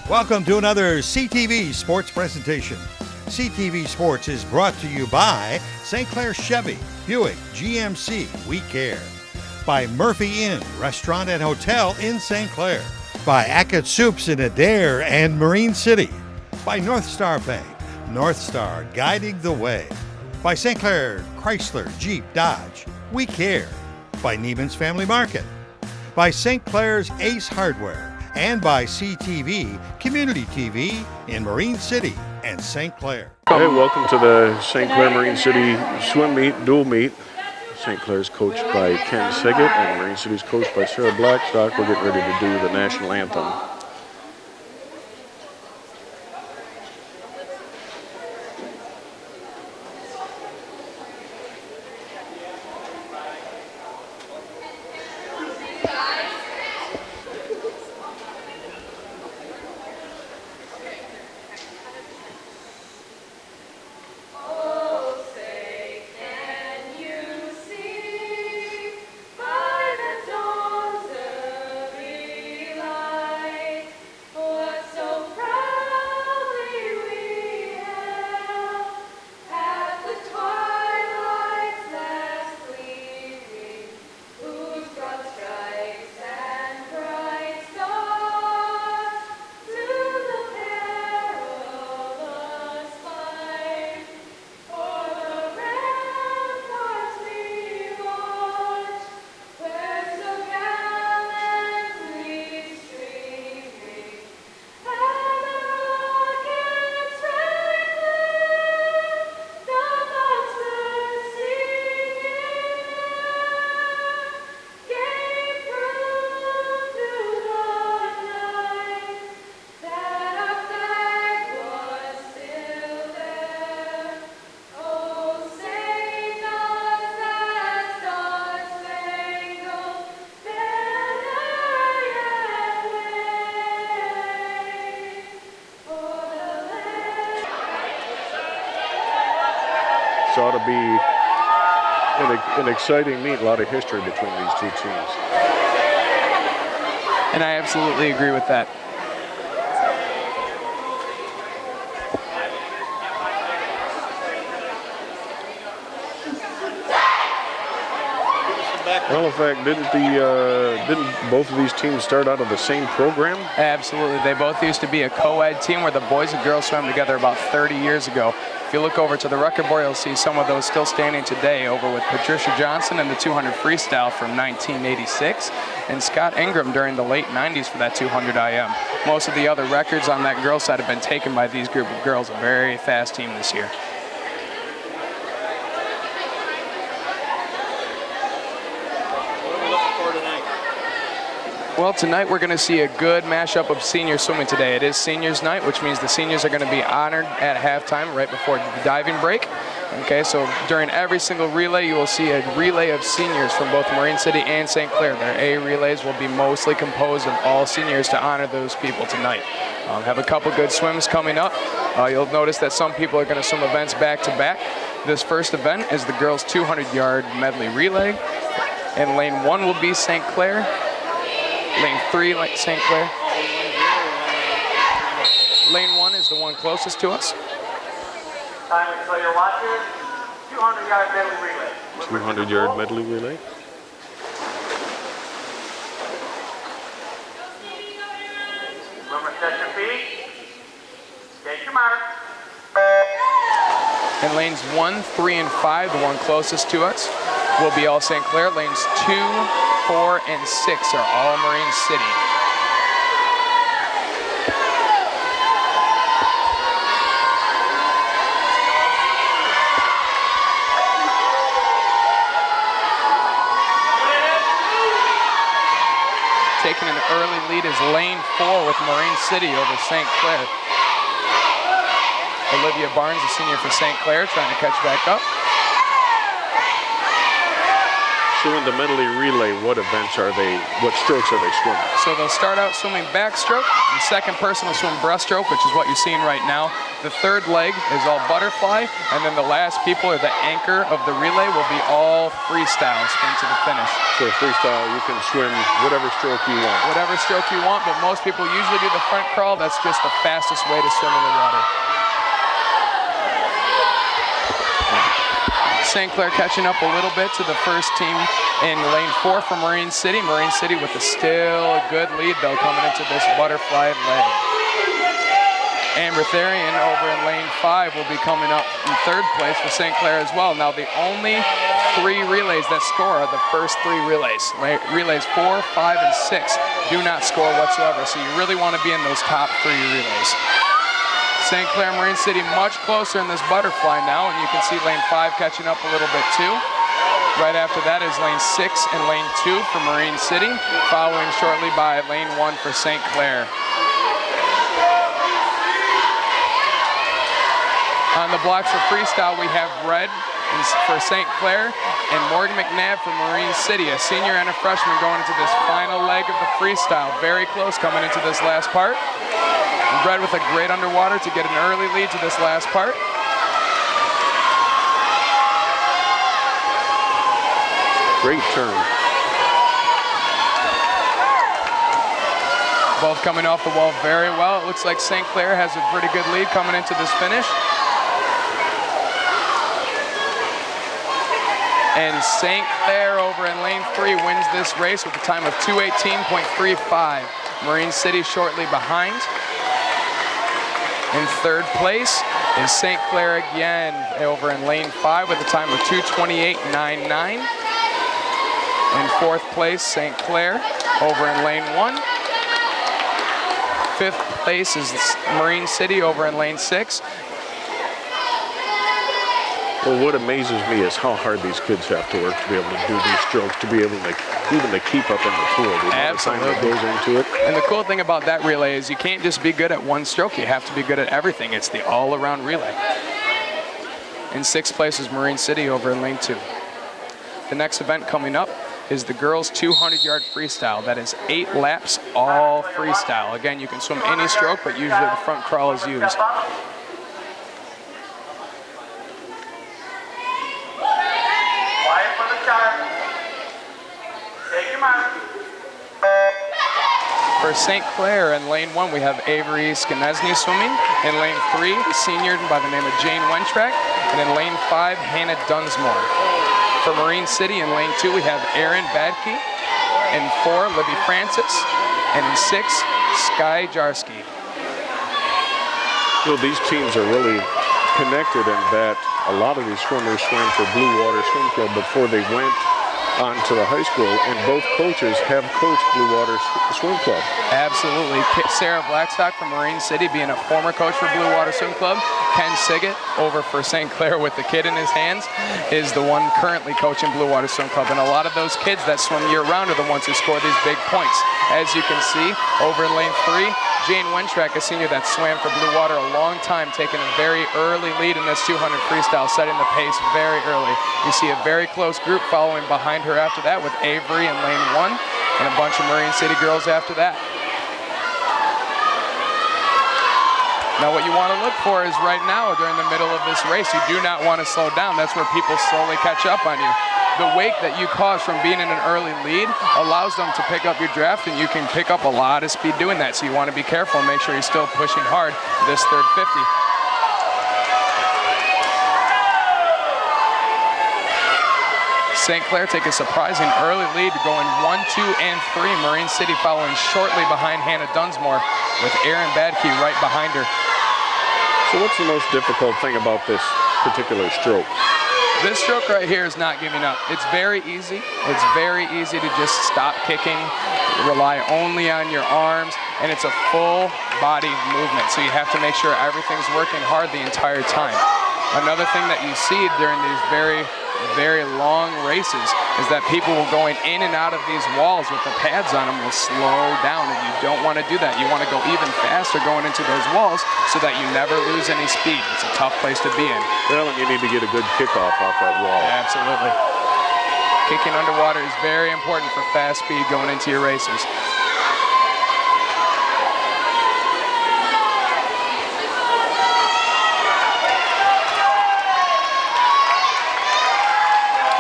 Welcome to another CTV Sports presentation. CTV Sports is brought to you by St. Clair Chevy, Buick, GMC, We Care. By Murphy Inn, Restaurant and Hotel in St. Clair. By Ackett Soups in Adair and Marine City. By North Star Bank, North Star guiding the way. By St. Clair Chrysler, Jeep, Dodge, We Care. By Neiman's Family Market. By St. Clair's Ace Hardware. And by CTV, Community TV in Marine City and St. Clair. Hey, welcome to the St. Clair Marine City swim meet, dual meet. St. Clair's coached by Ken Siggett and Marine City's coached by Sarah Blackstock. We're getting ready to do the national anthem. This ought to be an exciting meet, a lot of history between these two teams. And I absolutely agree with that. Well, in fact, didn't both of these teams start out of the same program? Absolutely. They both used to be a co-ed team where the boys and girls swam together about 30 years ago. If you look over to the record board, you'll see some of those still standing today over with Patricia Johnson in the 200 freestyle from 1986 and Scott Ingram during the late 90s for that 200 IM. Most of the other records on that girls' side have been taken by these group of girls. A very fast team this year. Well, tonight we're going to see a good mashup of senior swimming today. It is seniors night, which means the seniors are going to be honored at halftime right before the diving break. Okay, so during every single relay, you will see a relay of seniors from both Marine City and St. Clair. Their A relays will be mostly composed of all seniors to honor those people tonight. Have a couple good swims coming up. You'll notice that some people are going to swim events back to back. This first event is the girls' 200-yard medley relay. And lane 1 will be St. Clair. Lane 3, like St. Clair. Lane 1 is the one closest to us. Time until your watches, 200-yard medley relay. 200-yard medley relay. Remember, set your feet. Take your mark. And lanes 1, 3, and 5, the one closest to us, will be all St. Clair. Lanes 2, 4, and 6 are all Marine City. Taking an early lead is lane 4 with Marine City over St. Clair. Olivia Barnes, a senior for St. Clair, trying to catch back up. So in the medley relay, what events are they, what strokes are they swimming? So they'll start out swimming backstroke. The second person will swim breaststroke, which is what you're seeing right now. The third leg is all butterfly, and then the last people, or the anchor of the relay, will be all freestyle, sprint to the finish. So freestyle, you can swim whatever stroke you want. Whatever stroke you want, but most people usually do the front crawl. That's just the fastest way to swim in the water. St. Clair catching up a little bit to the first team in lane 4 for Marine City. Marine City with a still good lead, though, coming into this butterfly leg. Amber Therian over in lane 5 will be coming up in 3rd place for St. Clair as well. Now, the only 3 relays that score are the first 3 relays. Relays 4, 5, and 6 do not score whatsoever, so you really want to be in those top 3 relays. St. Clair Marine City much closer in this butterfly now, and you can see lane 5 catching up a little bit too. Right after that is lane 6 and lane 2 for Marine City, following shortly by lane 1 for St. Clair. On the blocks for freestyle, we have red for St. Clair and Morgan McNabb for Marine City, a senior and a freshman going into this final leg of the freestyle. Very close coming into this last part. Red with a great underwater to get an early lead to this last part. Great turn. Both coming off the wall very well. It looks like St. Clair has a pretty good lead coming into this finish. And St. Clair over in lane 3 wins this race with a time of 2:18.35. Marine City shortly behind. In 3rd place is St. Clair again over in lane 5 with a time of 2:28.99. In 4th place, St. Clair over in lane 1. 5th place is Marine City over in lane 6. Well, what amazes me is how hard these kids have to work to be able to do these strokes, to be able to even to keep up in the pool. The amount of time that goes into it. And the cool thing about that relay is you can't just be good at one stroke. You have to be good at everything. It's the all-around relay. In 6th place is Marine City over in lane 2. The next event coming up is the girls 200-yard freestyle. That is 8 laps, all freestyle. Again, you can swim any stroke, but usually the front crawl is used. For St. Clair in lane 1, we have Avery Skanesny swimming. In lane 3, a senior by the name of Jane Wentrack. And in lane 5, Hannah Dunsmore. For Marine City in lane 2, we have Erin Badke. In 4, Libby Francis. And in 6, Sky Jarski. Well, these teams are really connected in that a lot of these swimmers swam for Blue Water Swim Club before they went on to the high school, and both coaches have coached Blue Water Swim Club. Absolutely. Sarah Blackstock from Marine City being a former coach for Blue Water Swim Club. Ken Siggett over for St. Clair with the kid in his hands is the one currently coaching Blue Water Swim Club. And a lot of those kids that swim year-round are the ones who score these big points. As you can see, over in lane 3, Jane Wentrack, a senior that swam for Blue Water a long time, taking a very early lead in this 200 freestyle, setting the pace very early. You see a very close group following behind her after that with Avery in lane 1 and a bunch of Marine City girls after that. Now what you want to look for is right now during the middle of this race, you do not want to slow down. That's where people slowly catch up on you. The wake that you cause from being in an early lead allows them to pick up your draft, and you can pick up a lot of speed doing that. So you want to be careful and make sure you're still pushing hard this third 50. St. Clair take a surprising early lead, going 1, 2, and 3. Marine City following shortly behind Hannah Dunsmore with Erin Badke right behind her. So what's the most difficult thing about this particular stroke? This stroke right here is not giving up. It's very easy. It's very easy to just stop kicking, rely only on your arms, and it's a full body movement. So you have to make sure everything's working hard the entire time. Another thing that you see during these very long races is that people will going in and out of these walls with the pads on them will slow down, and you don't want to do that. You want to go even faster going into those walls so that you never lose any speed. It's a tough place to be in. Well, and you need to get a good kickoff off that wall. Yeah, absolutely. Kicking underwater is very important for fast speed going into your races.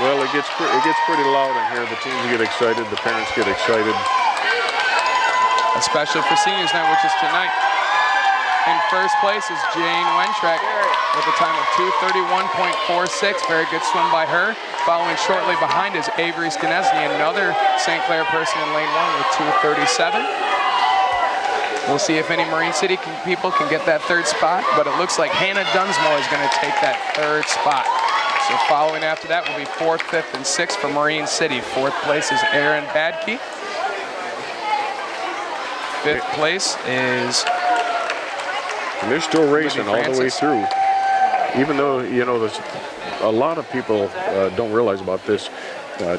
Well, it gets pretty loud in here. The teams get excited, the parents get excited. Especially for seniors night, which is tonight. In first place is Jane Wentrack with a time of 2:31.46. Very good swim by her. Following shortly behind is Avery Skanesny, another St. Clair person in lane 1 with 2:37. We'll see if any Marine City people can get that third spot, but it looks like Hannah Dunsmore is going to take that third spot. So following after that will be 4th, 5th, and 6th for Marine City. 4th place is Erin Badke. 5th place is... And they're still racing all the way through. Even though, you know, there's a lot of people don't realize about this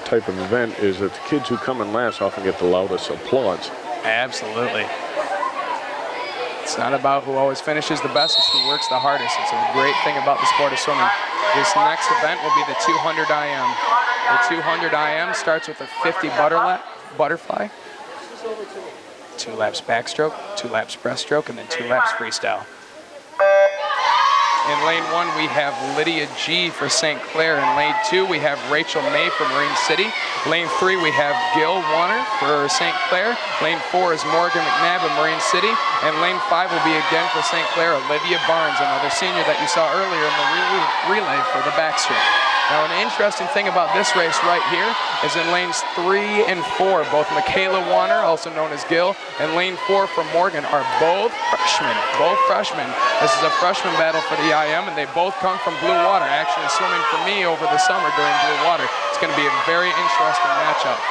type of event is that the kids who come in last often get the loudest applause. Absolutely. It's not about who always finishes the best, it's who works the hardest. It's a great thing about the sport of swimming. This next event will be the 200 IM. The 200 IM starts with a 50 butterfly, 2 laps backstroke, 2 laps breaststroke, and then 2 laps freestyle. In lane 1, we have Lydia G for St. Clair. In lane 2, we have Rachel May for Marine City. Lane 3, we have Gil Warner for St. Clair. Lane 4 is Morgan McNabb of Marine City. And lane 5 will be again for St. Clair, Olivia Barnes, another senior that you saw earlier in the relay for the backstroke. Now, an interesting thing about this race right here is in lanes 3 and 4, both Michaela Warner, also known as Gil, and lane 4 for Morgan are both freshmen. This is a freshman battle for the IM, and they both come from Blue Water, actually swimming for me over the summer during Blue Water. It's going to be a very interesting matchup.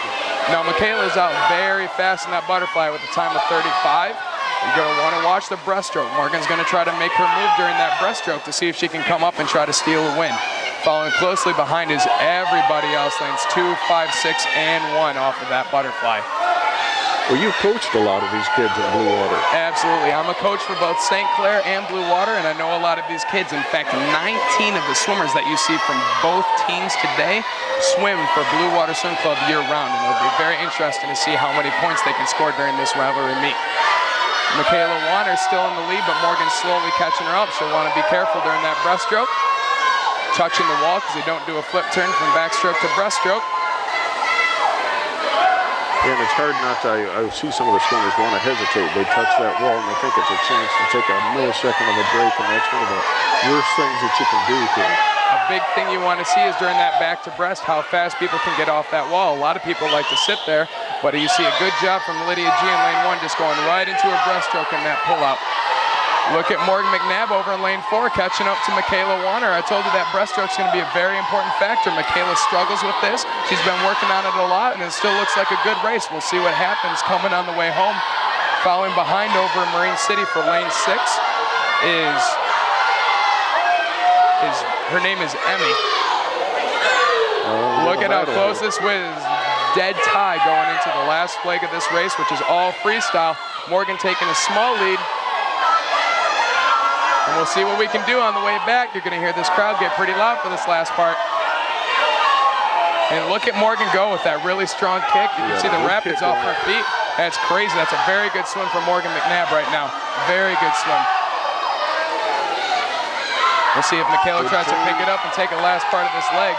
Now, Michaela is out very fast in that butterfly with a time of 35. You're going to want to watch the breaststroke. Morgan's going to try to make her move during that breaststroke to see if she can come up and try to steal a win. Following closely behind is everybody else, lanes 2, 5, 6, and 1 off of that butterfly. Well, you coached a lot of these kids in Blue Water. Absolutely. I'm a coach for both St. Clair and Blue Water, and I know a lot of these kids. In fact, 19 of the swimmers that you see from both teams today swim for Blue Water Swim Club year-round, and it'll be very interesting to see how many points they can score during this rivalry meet. Michaela Warner is still in the lead, but Morgan's slowly catching her up. She'll want to be careful during that breaststroke. Touching the wall because they don't do a flip turn from backstroke to breaststroke. And it's hard not to, I see some of the swimmers want to hesitate. They touch that wall and they think it's a chance to take a millisecond of a break, and that's one of the worst things that you can do here. A big thing you want to see is during that back to breast, how fast people can get off that wall. A lot of people like to sit there, but you see a good job from Lydia G in lane 1, just going right into her breaststroke in that pull-out. Look at Morgan McNabb over in lane 4, catching up to Michaela Warner. I told you that breaststroke's going to be a very important factor. Michaela struggles with this. She's been working on it a lot, and it still looks like a good race. We'll see what happens coming on the way home. Following behind over in Marine City for lane 6 is her name is Emmy. Look at how close this was. Dead tie going into the last leg of this race, which is all freestyle. Morgan taking a small lead. And we'll see what we can do on the way back. You're going to hear this crowd get pretty loud for this last part. And look at Morgan go with that really strong kick. You can see the rapids off her feet. That's crazy. That's a very good swim for Morgan McNabb right now. Very good swim. We'll see if Michaela tries to pick it up and take a last part of this leg.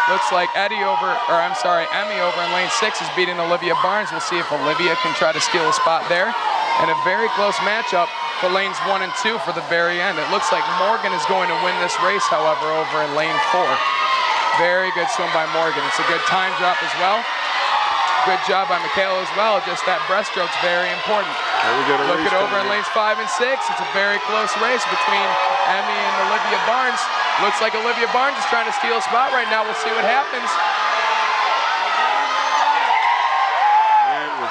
Looks like Emmy over in lane 6 is beating Olivia Barnes. We'll see if Olivia can try to steal a spot there. And a very close matchup for lanes 1 and 2 for the very end. It looks like Morgan is going to win this race, however, over in lane 4. Very good swim by Morgan. It's a good time drop as well. Good job by Michaela as well. Just that breaststroke's very important. Look at over in lanes 5 and 6. It's a very close race between Emmy and Olivia Barnes. Looks like Olivia Barnes is trying to steal a spot right now. We'll see what happens.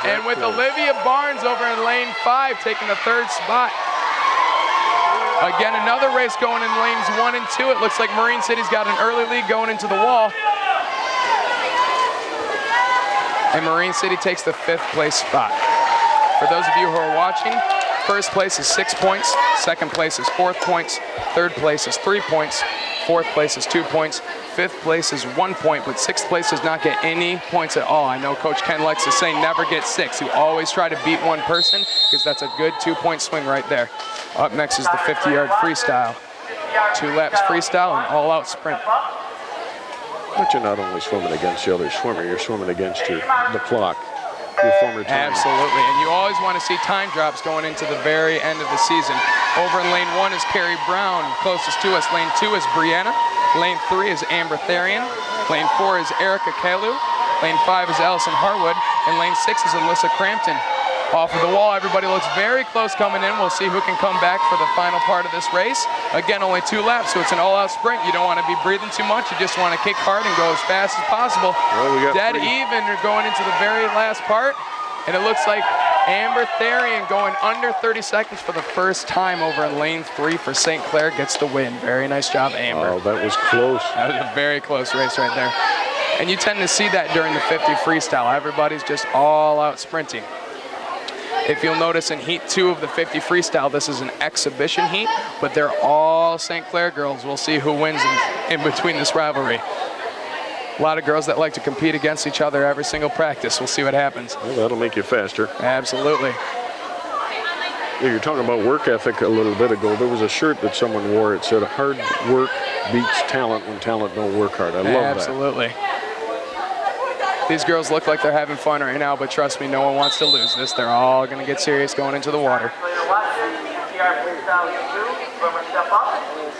And with Olivia Barnes over in lane 5 taking the third spot. Again, another race going in lanes 1 and 2. It looks like Marine City's got an early lead going into the wall. And Marine City takes the 5th place spot. For those of you who are watching, first place is 6 points, second place is 4 points, third place is 3 points, Fourth place is 2 points. Fifth place is 1 point, but sixth place does not get any points at all. I know Coach Ken likes to say never get 6. You always try to beat one person because that's a good 2-point swing right there. Up next is the 50-yard freestyle. 2 laps freestyle and all-out sprint. But you're not only swimming against the other swimmer, you're swimming against the clock, your former time. Absolutely, and you always want to see time drops going into the very end of the season. Over in lane 1 is Carrie Brown, closest to us. Lane 2 is Brianna. Lane 3 is Amber Therian. Lane 4 is Erica Kalu. Lane 5 is Allison Harwood. And lane 6 is Alyssa Crampton. Off of the wall, everybody looks very close coming in. We'll see who can come back for the final part of this race. Again, only 2 laps, so it's an all-out sprint. You don't want to be breathing too much. You just want to kick hard and go as fast as possible. Well, we got dead 3. even going into the very last part. And it looks like Amber Therian going under 30 seconds for the first time over in lane 3 for St. Clair gets the win. Very nice job, Amber. Oh, that was close. That was a very close race right there. And you tend to see that during the 50 freestyle. Everybody's just all out sprinting. If you'll notice in heat 2 of the 50 freestyle, this is an exhibition heat, but they're all St. Clair girls. We'll see who wins in between this rivalry. A lot of girls that like to compete against each other every single practice. We'll see what happens. Well, that'll make you faster. Absolutely. Yeah, you're talking about work ethic a little bit ago. There was a shirt that someone wore. It said, hard work beats talent when talent don't work hard. I love that. Absolutely. These girls look like they're having fun right now, but trust me, no one wants to lose this. They're all going to get serious going into the water.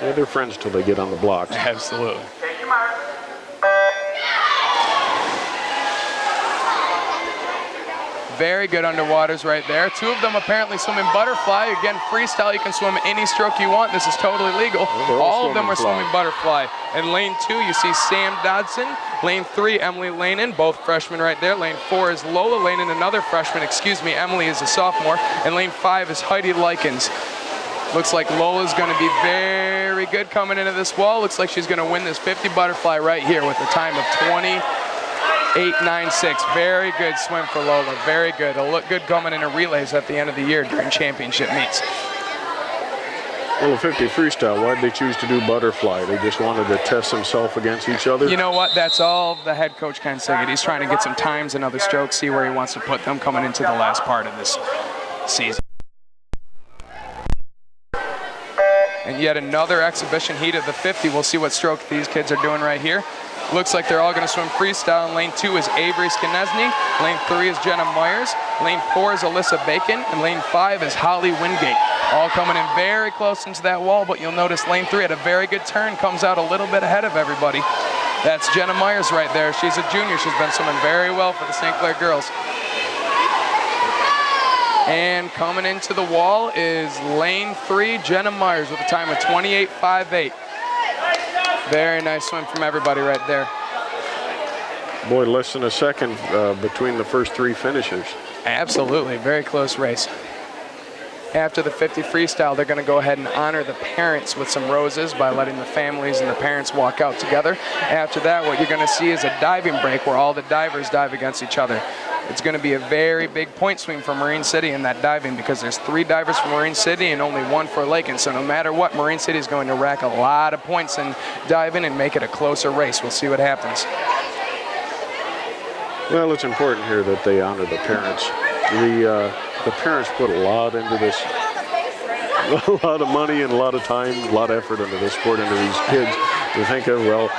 Yeah, they're friends till they get on the blocks. Absolutely. Very good underwaters right there. 2 of them apparently swimming butterfly. Again, freestyle, you can swim any stroke you want. This is totally legal. All of them are swimming butterfly. In lane 2, you see Sam Dodson. Lane 3, Emily Lanin, both freshmen right there. Lane 4 is Lola Lanin, another freshman. Excuse me, Emily is a sophomore. And lane 5 is Heidi Likens. Looks like Lola's going to be very good coming into this wall. Looks like she's going to win this 50 butterfly right here with a time of 20.896. Very good swim for Lola. Very good. It'll look good coming into relays at the end of the year during championship meets. Well, the 50 freestyle, why did they choose to do butterfly? They just wanted to test themselves against each other? You know what? That's all the head coach can say. He's trying to get some times and other strokes, see where he wants to put them coming into the last part of this season. And yet another exhibition heat of the 50. We'll see what stroke these kids are doing right here. Looks like they're all going to swim freestyle. In lane 2 is Avery Skinesny. Lane 3 is Jenna Myers. Lane 4 is Alyssa Bacon. And lane 5 is Holly Wingate. All coming in very close into that wall, but you'll notice lane 3 had a very good turn, comes out a little bit ahead of everybody. That's Jenna Myers right there. She's a junior. She's been swimming very well for the St. Clair girls. And coming into the wall is lane 3, Jenna Myers with a time of 28.58. Very nice swim from everybody right there. Boy, less than a second between the first 3 finishers. Absolutely, very close race. After the 50 freestyle, they're going to go ahead and honor the parents with some roses by letting the families and the parents walk out together. After that, what you're going to see is a diving break where all the divers dive against each other. It's going to be a very big point swing for Marine City in that diving because there's 3 divers from Marine City and only 1 for Lakin. So no matter what, Marine City is going to rack a lot of points in diving and make it a closer race. We'll see what happens. Well, it's important here that they honor the parents. The parents put a lot into this, a lot of money and a lot of time, a lot of effort into this sport, into these kids. You think of, well,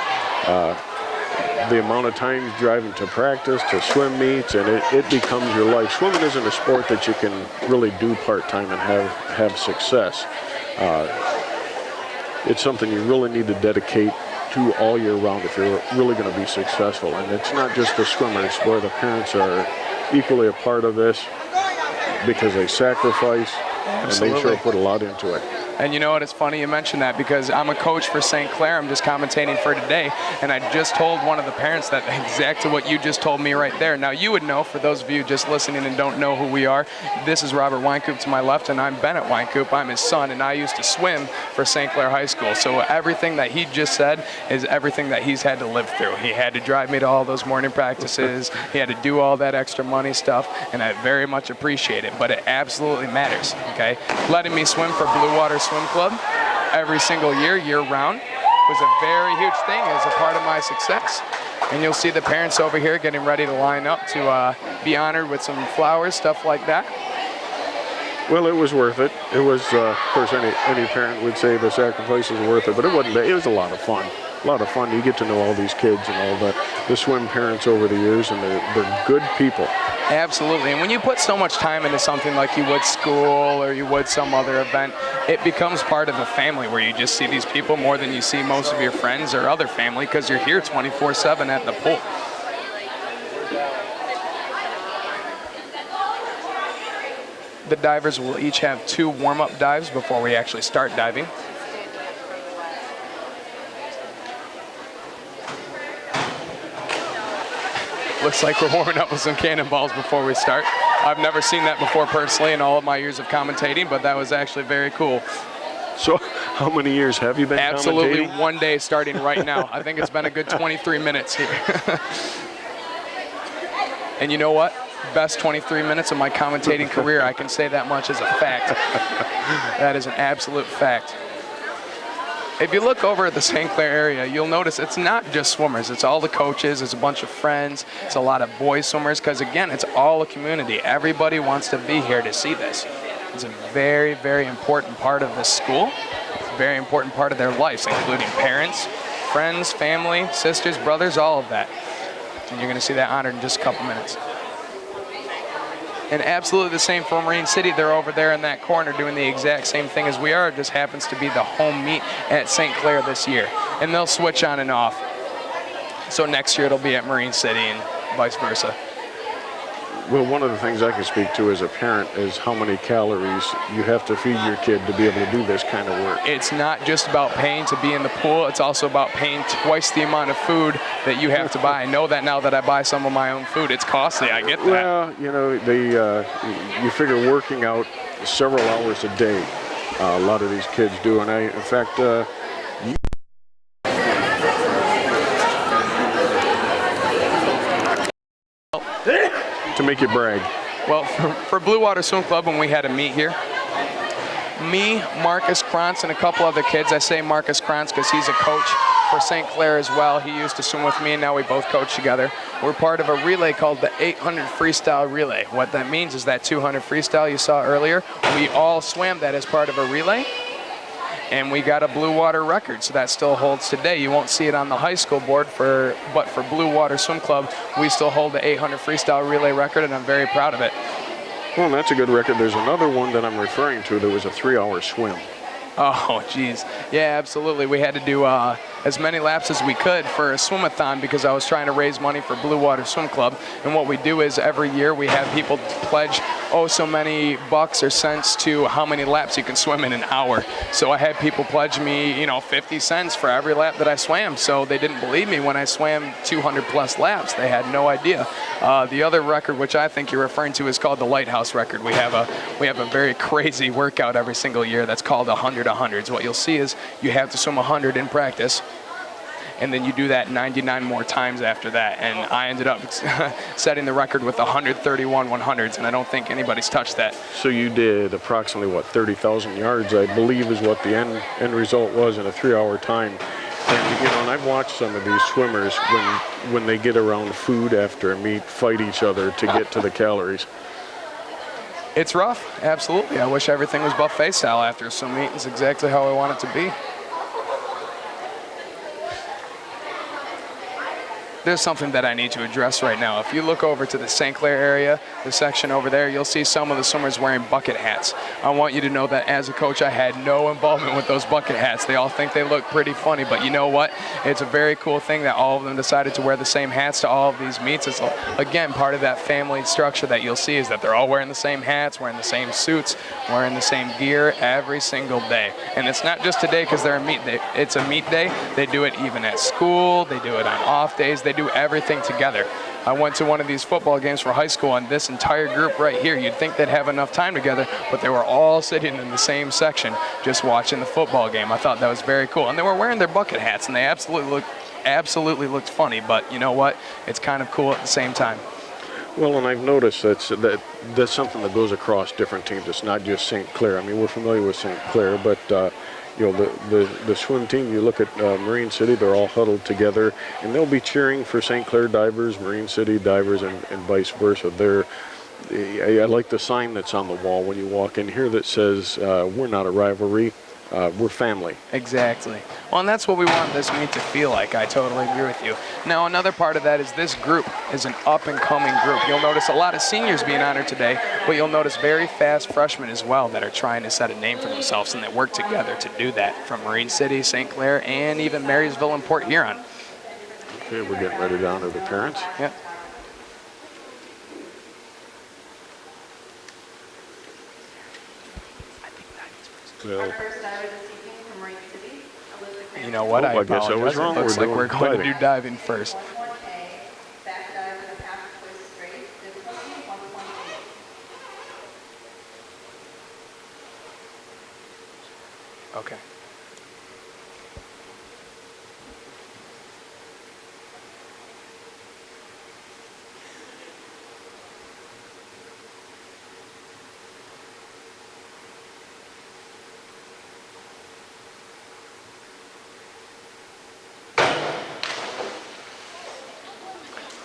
the amount of time driving to practice, to swim meets, and it becomes your life. Swimming isn't a sport that you can really do part-time and have success. It's something you really need to dedicate to all year round if you're really going to be successful. And it's not just the swimmers, where the parents are equally a part of this because they sacrifice. Absolutely. And they sure put a lot into it. And you know what, it's funny you mention that because I'm a coach for St. Clair. I'm just commentating for today, and I just told one of the parents that exactly what you just told me right there. Now, you would know, for those of you just listening and don't know who we are, this is Robert Weinkoop to my left, and I'm Bennett Weinkoop. I'm his son, and I used to swim for St. Clair High School. So everything that he just said is everything that he's had to live through. He had to drive me to all those morning practices. He had to do all that extra money stuff, and I very much appreciate it, but it absolutely matters, okay? Letting me swim for Blue Water Swim Club every single year, year round. was a very huge thing as a part of my success. And you'll see the parents over here getting ready to line up to be honored with some flowers, stuff like that. Well, it was worth it. It was, of course, any parent would say the sacrifice is worth it, but it wasn't. It was a lot of fun. A lot of fun. You get to know all these kids and all the swim parents over the years, and they're good people. Absolutely. And when you put so much time into something like you would school or you would some other event, it becomes part of a family where you just see these people more than you see most of your friends or other family because you're here 24/7 at the pool. The divers will each have 2 warm-up dives before we actually start diving. Looks like we're warming up with some cannonballs before we start. I've never seen that before personally in all of my years of commentating, but that was actually very cool. So how many years have you been Absolutely commentating? 1 day starting right now. I think it's been a good 23 minutes here. And you know what? Best 23 minutes of my commentating career. I can say that much as a fact. That is an absolute fact. If you look over at the St. Clair area, you'll notice it's not just swimmers. It's all the coaches. It's a bunch of friends. It's a lot of boys swimmers because, again, it's all a community. Everybody wants to be here to see this. It's a very, very important part of this school. It's a very important part of their lives, including parents, friends, family, sisters, brothers, all of that. And you're going to see that honored in just a couple minutes. And absolutely the same for Marine City. They're over there in that corner doing the exact same thing as we are. It just happens to be the home meet at St. Clair this year. And they'll switch on and off. So next year it'll be at Marine City and vice versa. Well, one of the things I can speak to as a parent is how many calories you have to feed your kid to be able to do this kind of work. It's not just about paying to be in the pool. It's also about paying twice the amount of food that you have to buy. I know that now that I buy some of my own food. It's costly. I get that. Well, you know, you figure working out several hours a day. A lot of these kids do, and in fact, to make you brag. Well, for Blue Water Swim Club, when we had a meet here, me, Marcus Krantz, and a couple other kids, I say Marcus Krantz because he's a coach for St. Clair as well. He used to swim with me, and now we both coach together. We're part of a relay called the 800 Freestyle Relay. What that means is that 200 freestyle you saw earlier, we all swam that as part of a relay. And we got a Blue Water record, so that still holds today. You won't see it on the high school board, but for Blue Water Swim Club, we still hold the 800 freestyle relay record, and I'm very proud of it. Well, that's a good record. There's another one that I'm referring to that was a 3-hour swim. Oh, geez. Yeah, absolutely. We had to do as many laps as we could for a swim-a-thon because I was trying to raise money for Blue Water Swim Club. And what we do is every year we have people pledge, so many bucks or cents to how many laps you can swim in an hour. So I had people pledge me, 50 cents for every lap that I swam. So they didn't believe me when I swam 200-plus laps. They had no idea. The other record, which I think you're referring to, is called the Lighthouse record. We have a very crazy workout every single year that's called 100-100s. What you'll see is you have to swim 100 in practice, and then you do that 99 more times after that. And I ended up setting the record with 131 100s, and I don't think anybody's touched that. So you did approximately, 30,000 yards, I believe is what the end result was in a 3-hour time. And, and I've watched some of these swimmers when they get around food after a meet fight each other to get to the calories. It's rough, absolutely. I wish everything was buffet style after a swim meet. It's exactly how I want it to be. There's something that I need to address right now. If you look over to the St. Clair area, the section over there, you'll see some of the swimmers wearing bucket hats. I want you to know that as a coach, I had no involvement with those bucket hats. They all think they look pretty funny, but you know what? It's a very cool thing that all of them decided to wear the same hats to all of these meets. It's, again, part of that family structure that you'll see is that they're all wearing the same hats, wearing the same suits, wearing the same gear every single day. And it's not just today because they're a meet day. It's a meet day. They do it even at school. They do it on off days. They do everything together. I went to one of these football games for high school, and this entire group right here, you'd think they'd have enough time together, but they were all sitting in the same section just watching the football game. I thought that was very cool. And they were wearing their bucket hats, and they absolutely looked funny, but you know what? It's kind of cool at the same time. Well, and I've noticed that's something that goes across different teams. It's not just St. Clair. I mean, we're familiar with St. Clair, but you know, the swim team, you look at Marine City, they're all huddled together, and they'll be cheering for St. Clair divers, Marine City divers, and vice versa. I like the sign that's on the wall when you walk in here that says, we're not a rivalry, we're family. Exactly. Well, and that's what we want this meet to feel like. I totally agree with you. Now, another part of that is this group is an up-and-coming group. You'll notice a lot of seniors being honored today, but you'll notice very fast freshmen as well that are trying to set a name for themselves, and that work together to do that, from Marine City, St. Clair, and even Marysville and Port Huron. Okay, we're getting ready to honor the parents. Yep. Well, You know what? I I guess I apologize. was wrong. It looks We're like we're doing going to diving. do diving first. Back dive with a half twist straight, difficulty 1.8. Okay.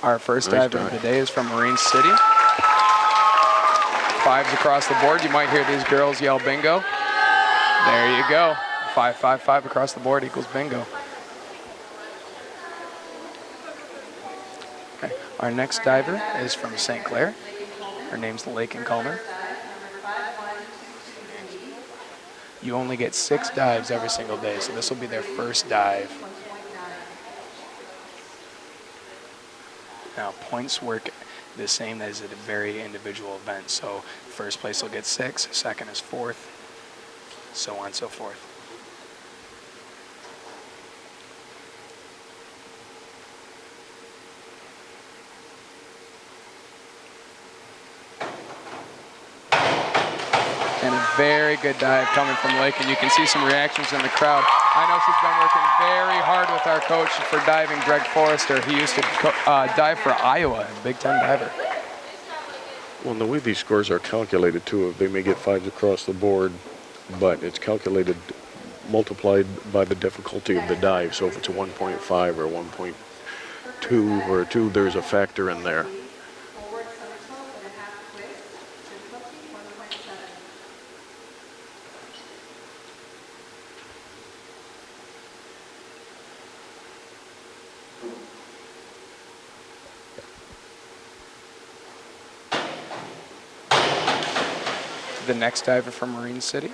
Our first Nice diver of dive. the day is from Marine City. Fives across the board. You might hear these girls yell bingo. There you go. 5, 5, 5 across the board equals bingo. Okay. Our next diver is from St. Clair. Her name's Lake and Calmer. You only get 6 dives every single day, so this will be their first dive. Now, points work the same as at a very individual event. So first place will get 6, second is 4th, so on and so forth. And a very good dive coming from Lake, and you can see some reactions in the crowd. I know she's been working very hard with our coach for diving, Greg Forrester. He used to dive for Iowa, a Big Ten diver. Well, and the way these scores are calculated too, they may get 5s across the board, but it's calculated multiplied by the difficulty of the dive. So if it's a 1.5 or 1.2 or a 2, there's a factor in there. Forward somersault with a half twist, difficulty 1.7. The next diver from Marine City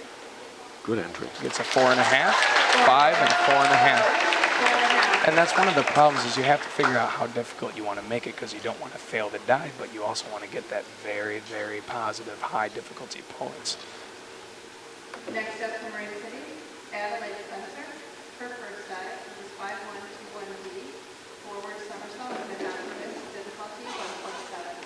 Good entry. gets a 4.5, 5, and 4.5. And that's one of the problems is you have to figure out how difficult you want to make it, because you don't want to fail the dive, but you also want to get that very, very positive, high difficulty points. Next up from Marine City, Adelaide Spencer. Her first dive is 5121D. Forward somersault with a half twist, difficulty 1.7.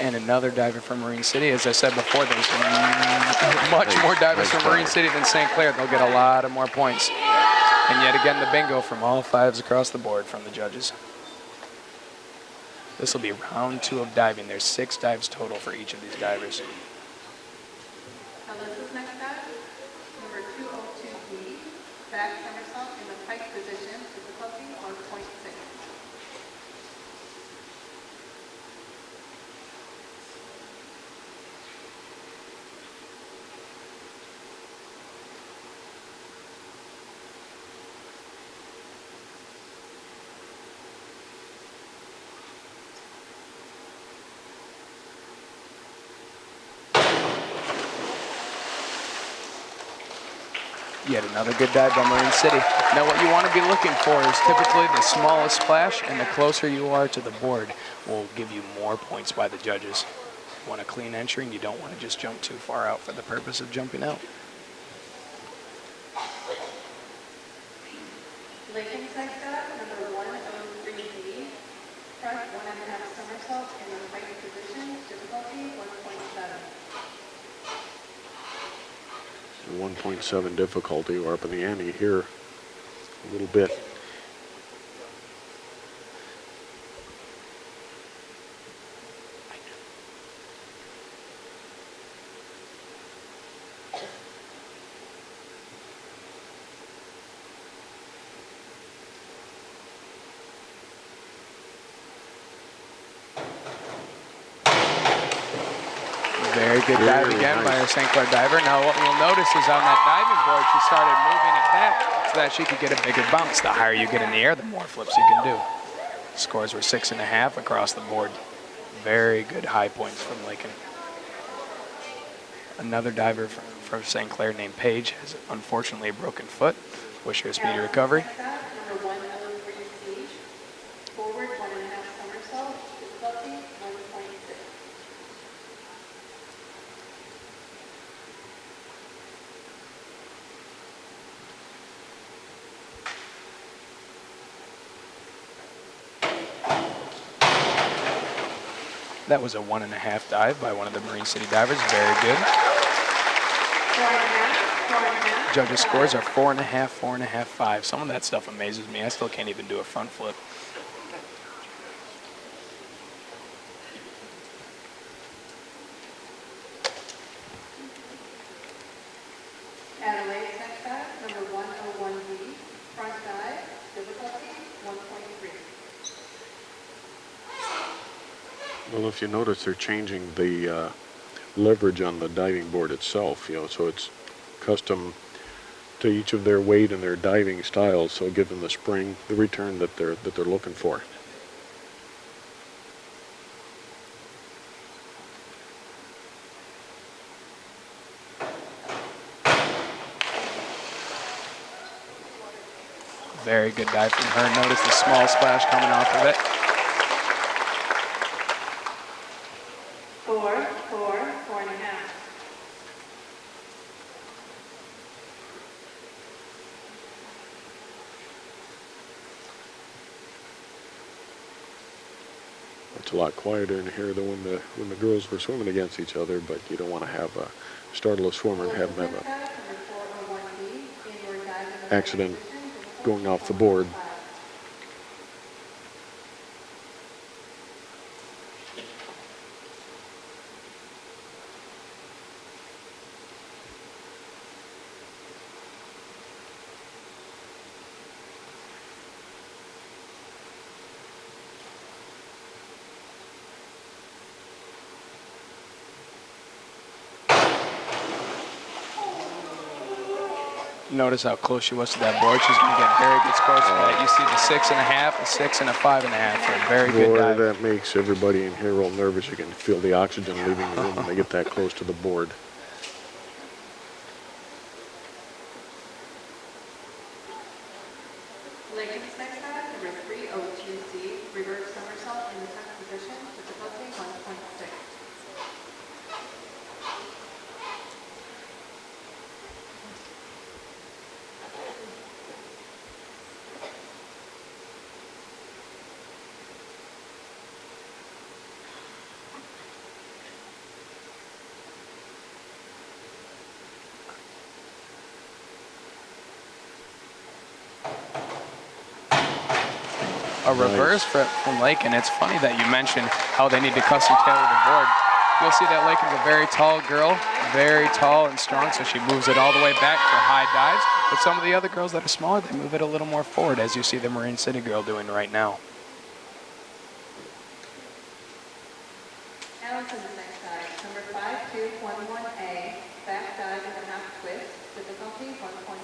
And another diver from Marine City. As I said before, there's much more divers from Marine City than St. Clair. They'll get a lot of more points. And yet again, the bingo from all 5s across the board from the judges. This will be round 2 of diving. There's 6 dives total for each of these divers. Alyssa's next dive, number 202D. Back somersault in the pike position, difficulty 1.6. Yet another good dive by Marine City. Now what you want to be looking for is typically the smallest splash, and the closer you are to the board will give you more points by the judges. You want a clean entry, and you don't want to just jump too far out for the purpose of jumping out. Lincoln's next dive, number 103D. Front 1.5 somersault in the pike position, difficulty 1.7 difficulty. We're up in the ante here a little bit. Very good dive Very again by nice. our St. Clair diver. Now what you'll notice is on that diving board, she started moving it back so that she could get a bigger bounce. The higher you get in the air, the more flips you can do. Scores were 6.5 across the board. Very good high points from Lakin. Another diver from St. Clair named Paige has unfortunately a broken foot. Wish her a speedy recovery. Number 103C, forward 1.5 somersault, difficulty 1.6. That was a 1.5 dive by one of the Marine City divers. Very good. 4.5. Judges' scores are 4.5, 4.5, 5. Some of that stuff amazes me. I still can't even do a front flip. Adelaide next dive, number 101B, front dive, difficulty 1.3. Well, if you notice, they're changing the leverage on the diving board itself, you know, so it's custom to each of their weight and their diving styles, so give them the spring, the return that they're looking for. Very good dive from her. Notice the small splash coming off of it. 4.5. It's a lot quieter in here than when the girls were swimming against each other, but you don't want to have startle a swimmer and have them have an accident going off the board. Notice how close she was to that board. She's going to get very good scores for that. You see the 6.5, a 6, and a 5.5 for a very good Boy, dive. that makes everybody in here real nervous. You can feel the oxygen leaving the room when they get that close to the board. Lincoln's next dive, number 302C, reverse somersault in the 10th position, difficulty 1.6. A reverse from Lakin. It's funny that you mentioned how they need to custom tailor the board. You'll see that Lakin's a very tall girl, very tall and strong, so she moves it all the way back for high dives. But some of the other girls that are smaller, they move it a little more forward, as you see the Marine City girl doing right now. Allison's next dive, number 5211A, back dive and a half twist, difficulty 1.8.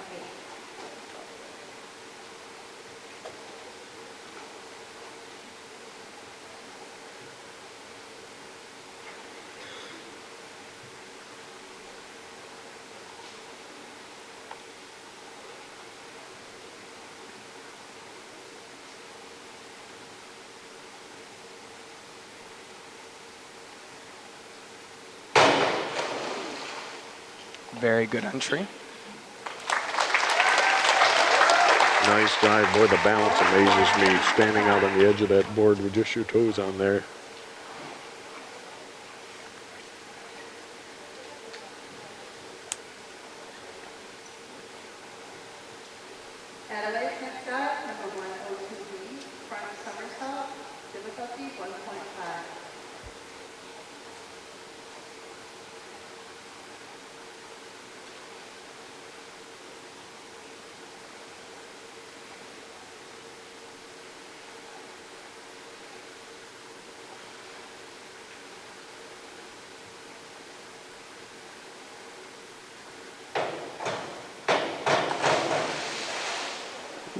Very good entry. Nice dive. Boy, the balance amazes me. Standing out on the edge of that board with just your toes on there.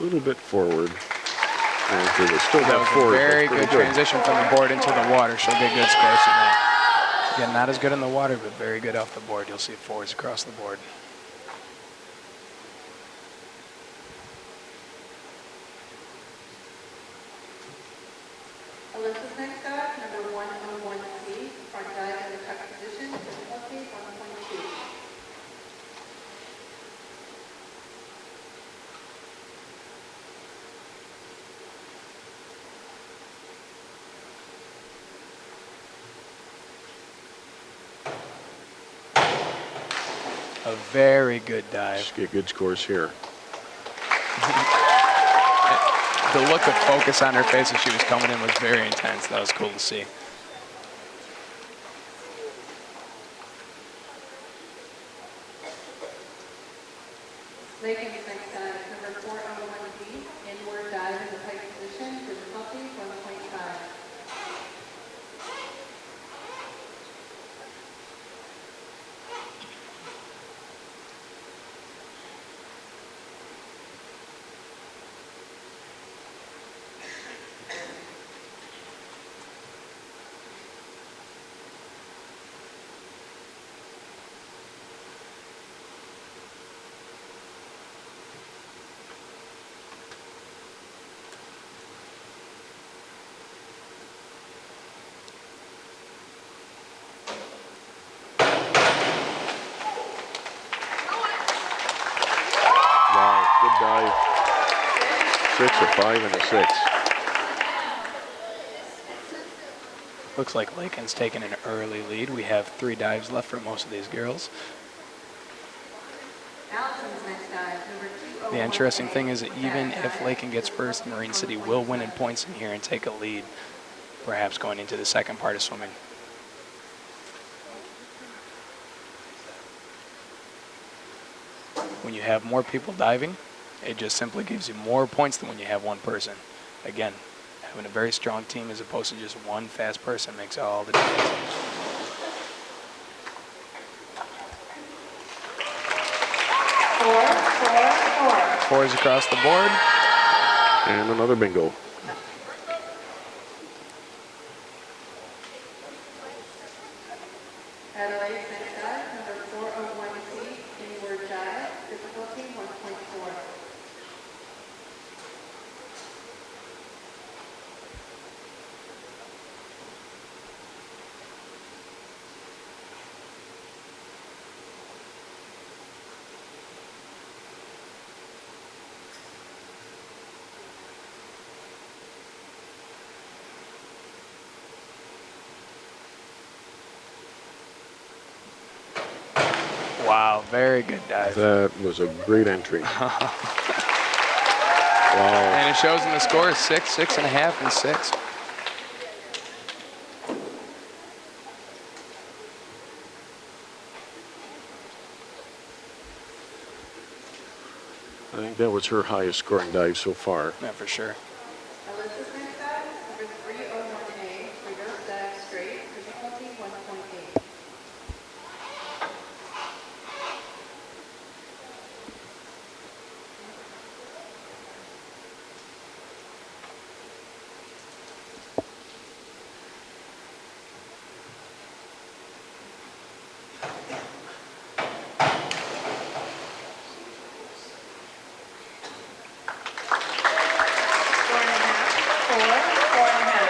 little bit forward. And they still That got was four. a very That's pretty good transition from the board into the water. She'll get good scores from that. Again, not as good in the water, but very good off the board. You'll see fours across the board. Alyssa's next dive, number 101C, front dive in the tuck position, difficulty 1.2. A very good dive. Just get good scores here. The look of focus on her face as she was coming in was very intense. That was cool to see. Lakin's next dive, number 401B, inward dive in the pike position, difficulty 1.5. Wow, good dive. 6, a 5, and a 6. Looks like Lakin's taking an early lead. We have 3 dives left for most of these girls. Allison's next dive, number 201A. The interesting thing is that even if Lakin gets first, Marine City will win in points in here and take a lead, perhaps going into the second part of swimming. When you have more people diving, it just simply gives you more points than when you have one person. Again, having a very strong team as opposed to just one fast person makes all the difference. 4, 4, 4. 4s across the board. And another bingo. Adelaide's next dive, number 401C, inward dive, difficulty 1.4. Wow, very good dive. That was a great entry. Wow. And it shows in the scores 6, 6.5, and 6. I think that was her highest scoring dive so far. Yeah, for sure. Alyssa's next dive, number 301A, reverse dive straight, difficulty 1.8.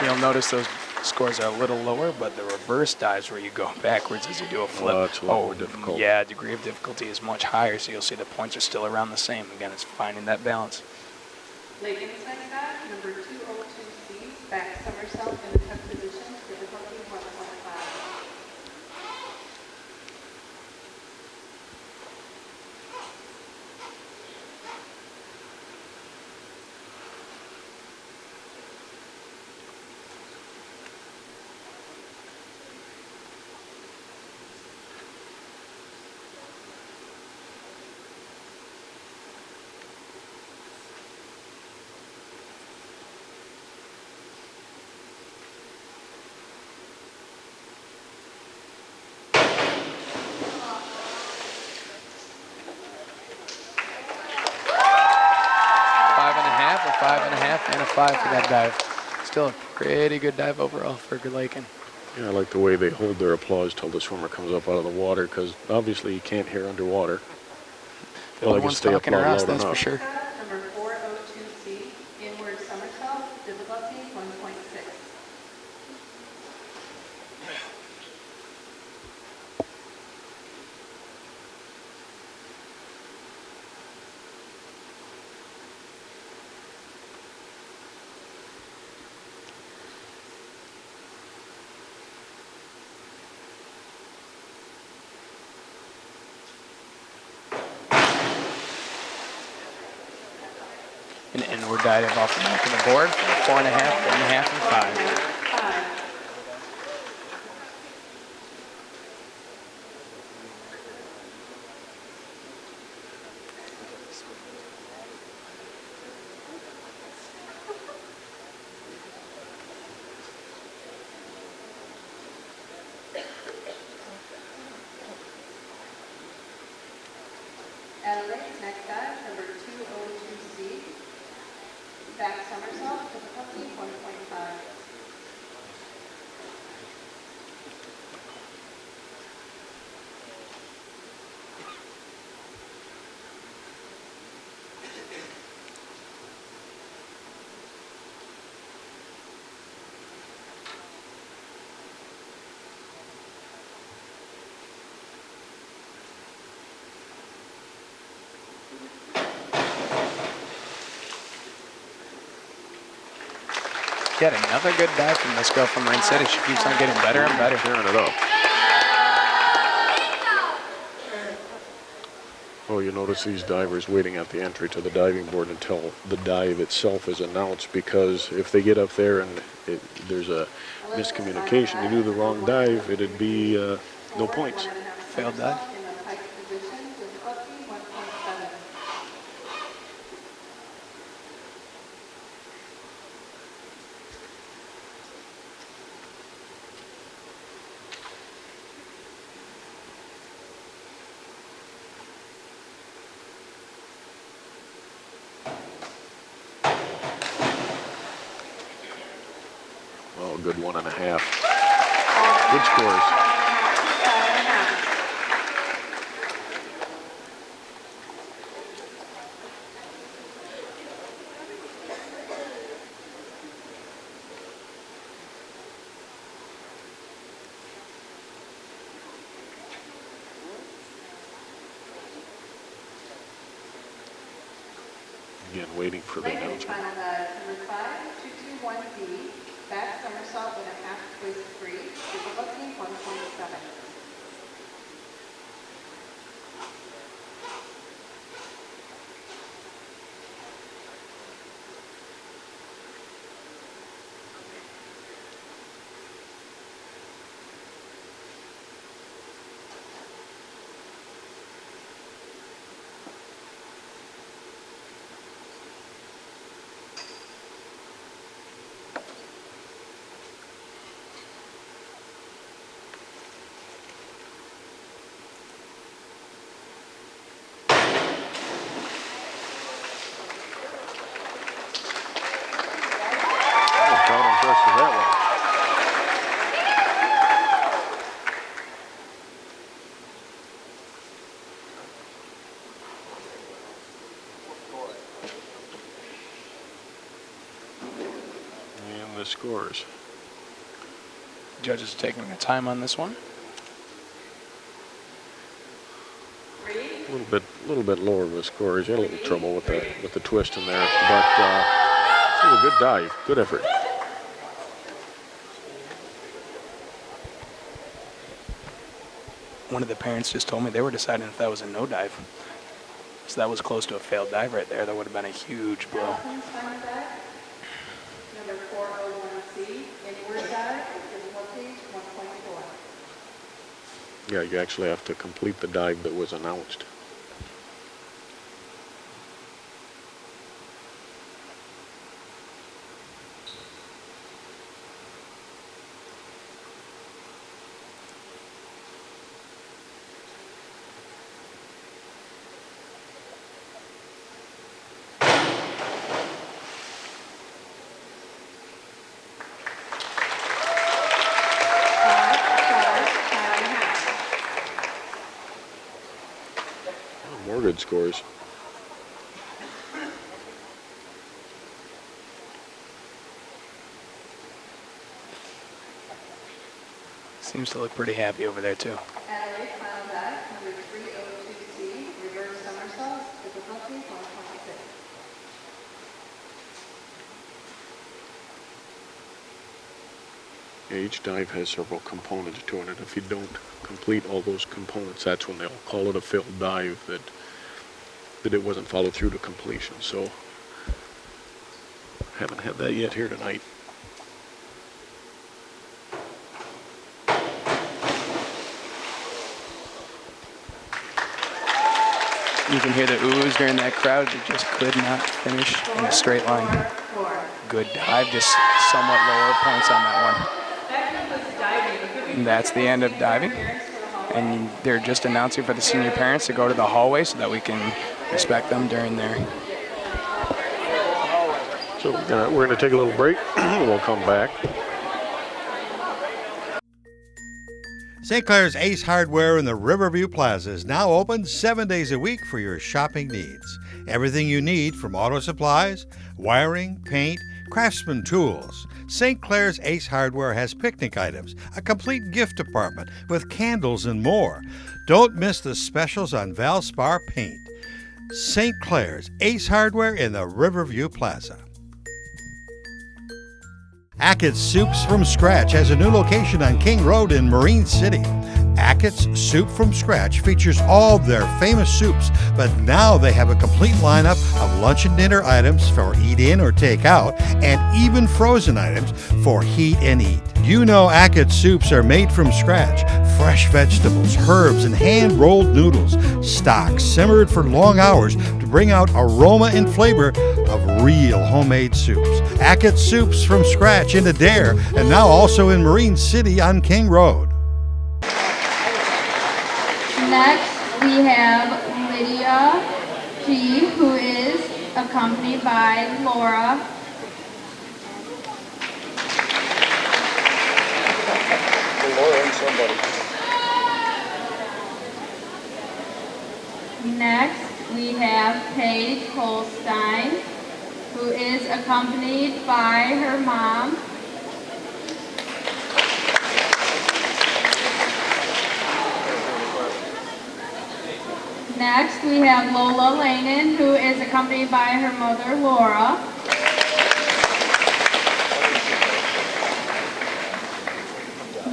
You'll notice those scores are a little lower, but the reverse dives where you go backwards as you do a flip. Well, that's a lot more difficult. Yeah, degree of difficulty is much higher, so you'll see the points are still around the same. Again, it's finding that balance. Lakin's next dive, number 202C, back somersault in the tuck position, difficulty 1.5. 1.5 for that dive. Still a pretty good dive overall for Lakin. Yeah, I like the way they hold their applause till the swimmer comes up out of the water, because obviously you can't hear underwater. The Well, other I can one's stay talking her applaud ass, loud that's for enough. sure. Number 402C, inward somersault, difficulty 1.6. An inward dive off the back of the board. 4.5, 4.5, and 5. Adelaide, next dive, number 202C, back somersault, difficulty 1.5. Yet another good dive from this girl from Marin City. She keeps on getting better and better. Tearing it up. Oh, you notice these divers waiting at the entry to the diving board until the dive itself is announced, because if they get up there and there's a miscommunication, they do the wrong dive, it'd be no points. Failed dive. In the pike position, difficulty 1.7. Oh, good 1.5. Good scores. Again, waiting for the Ladies, announcement. final dive, number 5221D, back somersault with a half twist free, difficulty 1.7. Crowd impressed with that one. And the scores. Judges are taking their time on this one. A little bit lower with scores. You had a little trouble with the twist in there, but still a good dive, good effort. One of the parents just told me they were deciding if that was a no dive. So that was close to a failed dive right there. That would have been a huge blow. Allison's final dive, number 401C, inward dive, difficulty 1.4. Yeah, you actually have to complete the dive that was announced. recorded scores. Seems to look pretty happy over there too. Adelaide, final dive, number 302C, reverse somersaults, difficulty 126. Yeah, each dive has several components to it, and if you don't complete all those components, that's when they'll call it a failed dive, that it wasn't followed through to completion. So, haven't had that yet here tonight. You can hear the oohs during that crowd. They just could not finish in a straight line. Good dive, just somewhat lower points on that one. And that's the end of diving. And they're just announcing for the senior parents to go to the hallway so that we can respect them during their... So we're gonna take a little break. We'll come back. St. Clair's Ace Hardware in the Riverview Plaza is now open 7 days a week for your shopping needs. Everything you need from auto supplies, wiring, paint, craftsman tools. St. Clair's Ace Hardware has picnic items, a complete gift department with candles and more. Don't miss the specials on Valspar paint. St. Clair's Ace Hardware in the Riverview Plaza. Ackett's Soups from Scratch has a new location on King Road in Marine City. Ackett's Soup from Scratch features all their famous soups, but now they have a complete lineup of lunch and dinner items for eat in or take out, and even frozen items for heat and eat. You know Ackett's soups are made from scratch. Fresh vegetables, herbs, and hand-rolled noodles. Stock simmered for long hours to bring out aroma and flavor of real homemade soups. Ackett's Soups from Scratch in Adair, and now also in Marine City on King Road. Next, we have Lydia G., who is accompanied by Laura. Next, we have Paige Holstein, who is accompanied by her mom. Next, we have Lola Lanin, who is accompanied by her mother, Laura.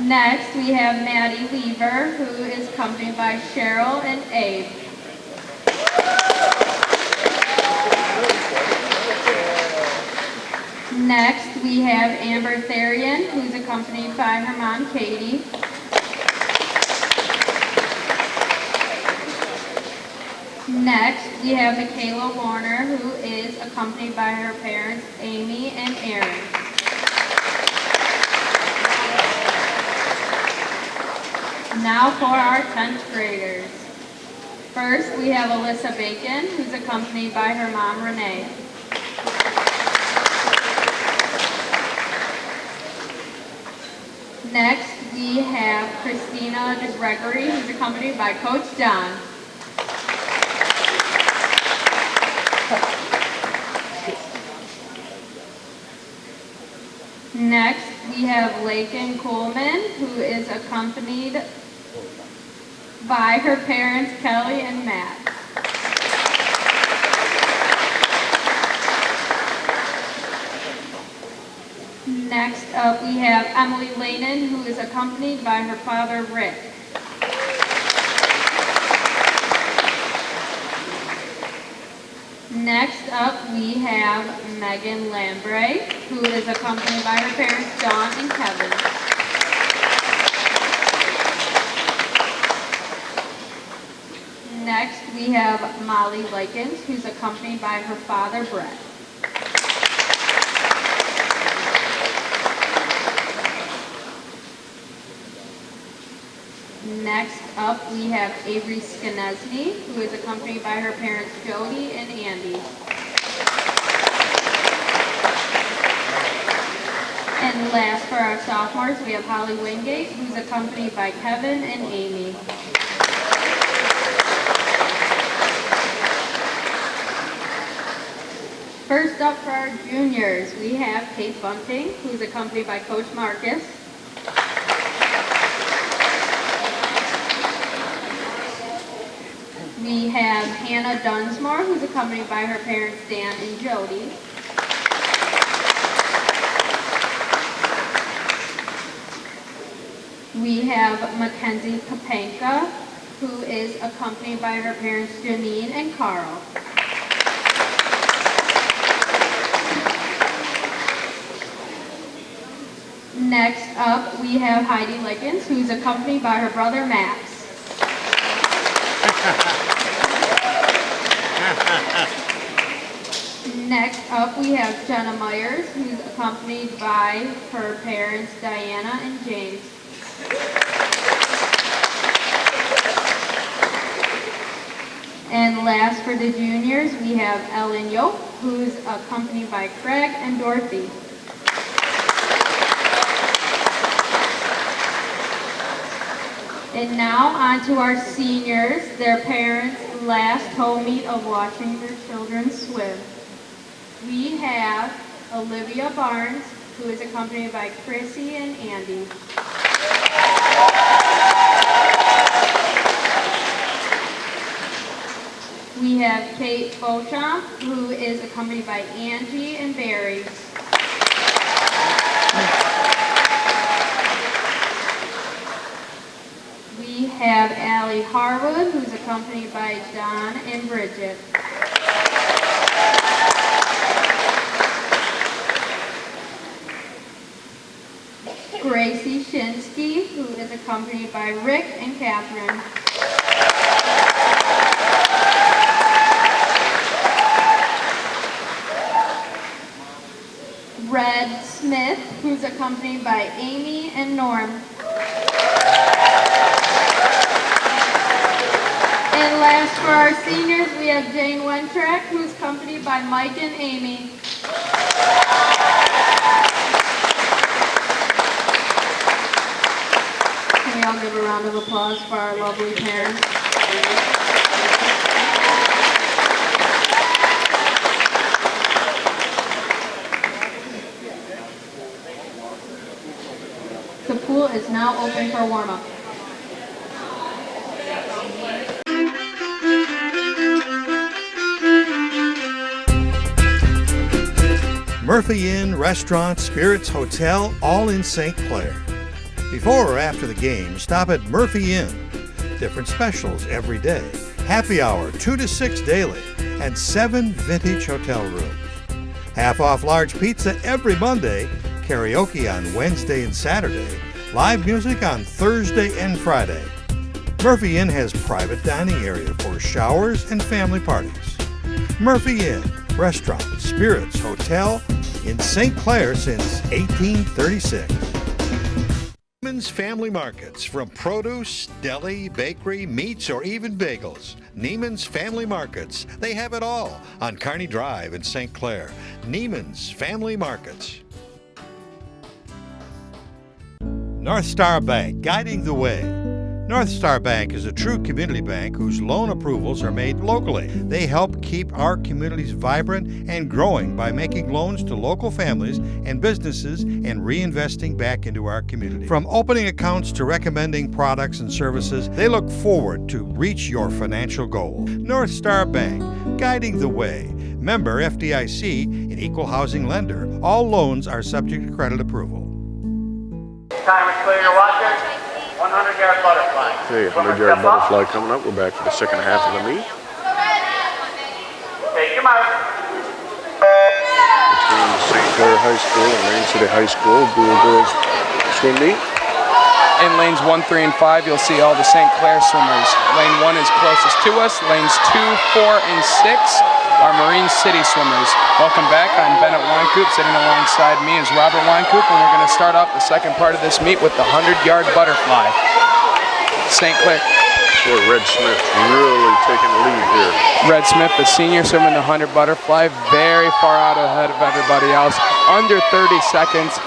Next, we have Maddie Lever, who is accompanied by Cheryl and Abe. Next, we have Amber Therian, who's accompanied by her mom, Katie. Next, we have Michaela Warner, who is accompanied by her parents, Amy and Aaron. Now for our 10th graders. First, we have Alyssa Bacon, who's accompanied by her mom, Renee. Next, we have Christina Gregory, who's accompanied by Coach Don. Next, we have Lakin Coleman, who is accompanied by her parents, Kelly and Matt. Next up, we have Emily Lanin, who is accompanied by her father, Rick. Next up, we have Megan Lambre, who is accompanied by her parents, John and Kevin. Next, we have Molly Likens, who's accompanied by her father, Brett. Next up, we have Avery Skanesny, who is accompanied by her parents, Jody and Andy. And last, for our sophomores, we have Holly Wingate, who's accompanied by Kevin and Amy. First up for our juniors, we have Kate Bunting, who's accompanied by Coach Marcus. We have Hannah Dunsmore, who's accompanied by her parents Dan and Jody. We have Mackenzie Kapanka, who is accompanied by her parents Janine and Carl. Next up, we have Heidi Lickens, who's accompanied by her brother Max. Next up, we have Jenna Myers, who's accompanied by her parents Diana and James. And last for the juniors, we have Ellen Yoke, who's accompanied by Craig and Dorothy. And now on to our seniors, their parents' last home meet of watching their children swim. We have Olivia Barnes, who is accompanied by Chrissy and Andy. We have Kate Beauchamp, who is accompanied by Angie and Barry. We have Allie Harwood, who's accompanied by Don and Bridget. Gracie Shinsky, who is accompanied by Rick and Catherine. Red Smith, who's accompanied by Amy and Norm. And last for our seniors, we have Jane Wentrack, who's accompanied by Mike and Amy. Can we all give a round of applause for our lovely parents? The pool is now open for warm-up. Murphy Inn, Restaurant, Spirits Hotel, all in St. Clair. Before or after the game, stop at Murphy Inn. Different specials every day. Happy hour 2 to 6 daily and 7 vintage hotel rooms. Half off large pizza every Monday. Karaoke on Wednesday and Saturday. Live music on Thursday and Friday. Murphy Inn has private dining area for showers and family parties. Murphy Inn, Restaurant, Spirits Hotel in St. Clair since 1836. Neiman's Family Markets, from produce, deli, bakery, meats, or even bagels. Neiman's Family Markets. They have it all on Kearney Drive in St. Clair. Neiman's Family Markets. North Star Bank, guiding the way. North Star Bank is a true community bank whose loan approvals are made locally. They help keep our communities vibrant and growing by making loans to local families and businesses and reinvesting back into our community. From opening accounts to recommending products and services, they look forward to reach your financial goal. North Star Bank, guiding the way. Member FDIC, an equal housing lender. All loans are subject to credit approval. Timer's clear, your watches. 100-yard butterfly. Okay, 100-yard butterfly coming up. We're back for the second half of the meet. Take your mark. Between St. Clair High School and Lane City High School, dual girls swim meet. In lanes 1, 3, and 5, you'll see all the St. Clair swimmers. Lane 1 is closest to us. Lanes 2, 4, and 6 are Marine City swimmers. Welcome back. I'm Bennett Weinkoop. Sitting alongside me is Robert Weinkoop, and we're going to start off the second part of this meet with the 100-yard butterfly. St. Clair. Boy, Red Smith really taking the lead here. Red Smith, the senior, swimming the 100 butterfly, very far out ahead of everybody else. Under 30 seconds.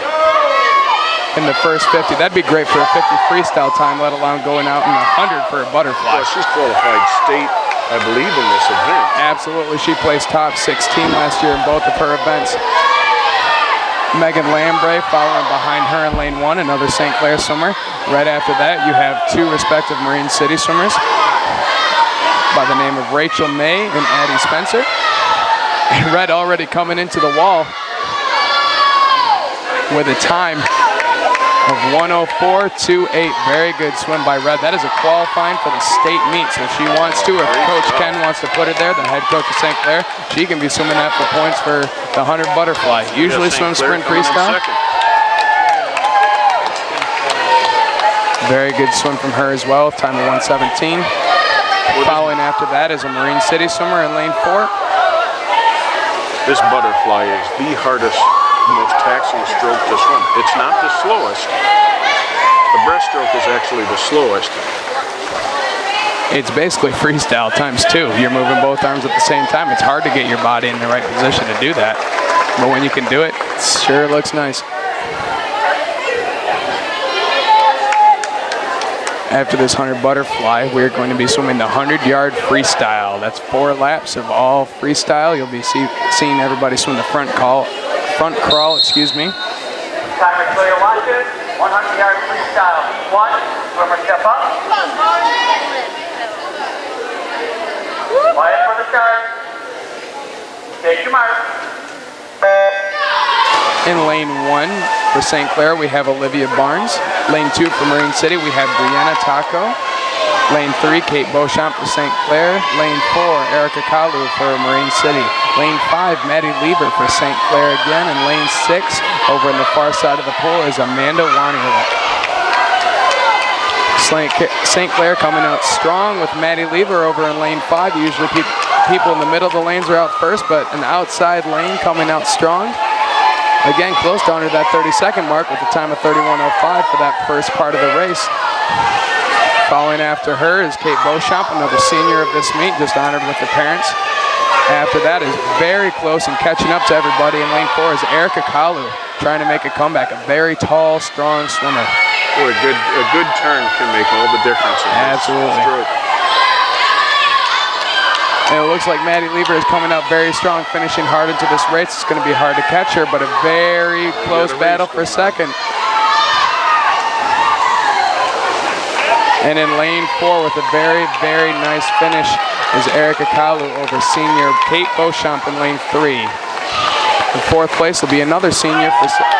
in the first 50. That'd be great for a 50 freestyle time, let alone going out in the 100 for a butterfly. Well, she's qualified state, I believe, in this event. Absolutely. She placed top 16 last year in both of her events. Megan Lambre following behind her in lane 1, another St. Clair swimmer. Right after that, you have 2 respective Marine City swimmers by the name of Rachel May and Addie Spencer. And Red already coming into the wall with a time of 1:04.28. Very good swim by Red. That is a qualifying for the state meet, so she wants to, if Coach Ken wants to put her there, the head coach of St. Clair, she can be swimming that for points for the 100 butterfly. Usually swims sprint freestyle. Very good swim from her as well, time of 1:17. Following after that is a Marine City swimmer in lane 4. This butterfly is the hardest, most taxing stroke to swim. It's not the slowest. The breaststroke is actually the slowest. It's basically freestyle times 2. You're moving both arms at the same time. It's hard to get your body in the right position to do that. But when you can do it, it sure looks nice. After this 100 butterfly, we're going to be swimming the 100-yard freestyle. That's 4 laps of all freestyle. You'll be seeing everybody swim the front crawl, excuse me. Timer till you're watching. 100-yard freestyle. Heat 1. Swimmer step up. Quiet for the start. Take your mark. In lane 1 for St. Clair, we have Olivia Barnes. Lane 2 for Marine City, we have Brianna Taco. Lane 3, Kate Beauchamp for St. Clair. Lane 4, Erica Kalu for Marine City. Lane 5, Maddie Lieber for St. Clair again. And lane 6, over in the far side of the pool, is Amanda Wanielek. St. Clair coming out strong with Maddie Lieber over in lane 5. Usually people in the middle of the lanes are out first, but an outside lane coming out strong. Again, close to under that 30-second mark with a time of 31:05 for that first part of the race. Following after her is Kate Beauchamp, another senior of this meet, just honored with the parents. After that is very close and catching up to everybody in lane 4 is Erica Kalu, trying to make a comeback, a very tall, strong swimmer. Boy, a good turn can make all the difference in this stroke. And it looks like Maddie Lieber is coming out very strong, finishing hard into this race. It's going to be hard to catch her, but a very close battle for second. And in lane 4 with a very, very nice finish is Erica Kalu over senior Kate Beauchamp in lane 3. In 4th place will be another senior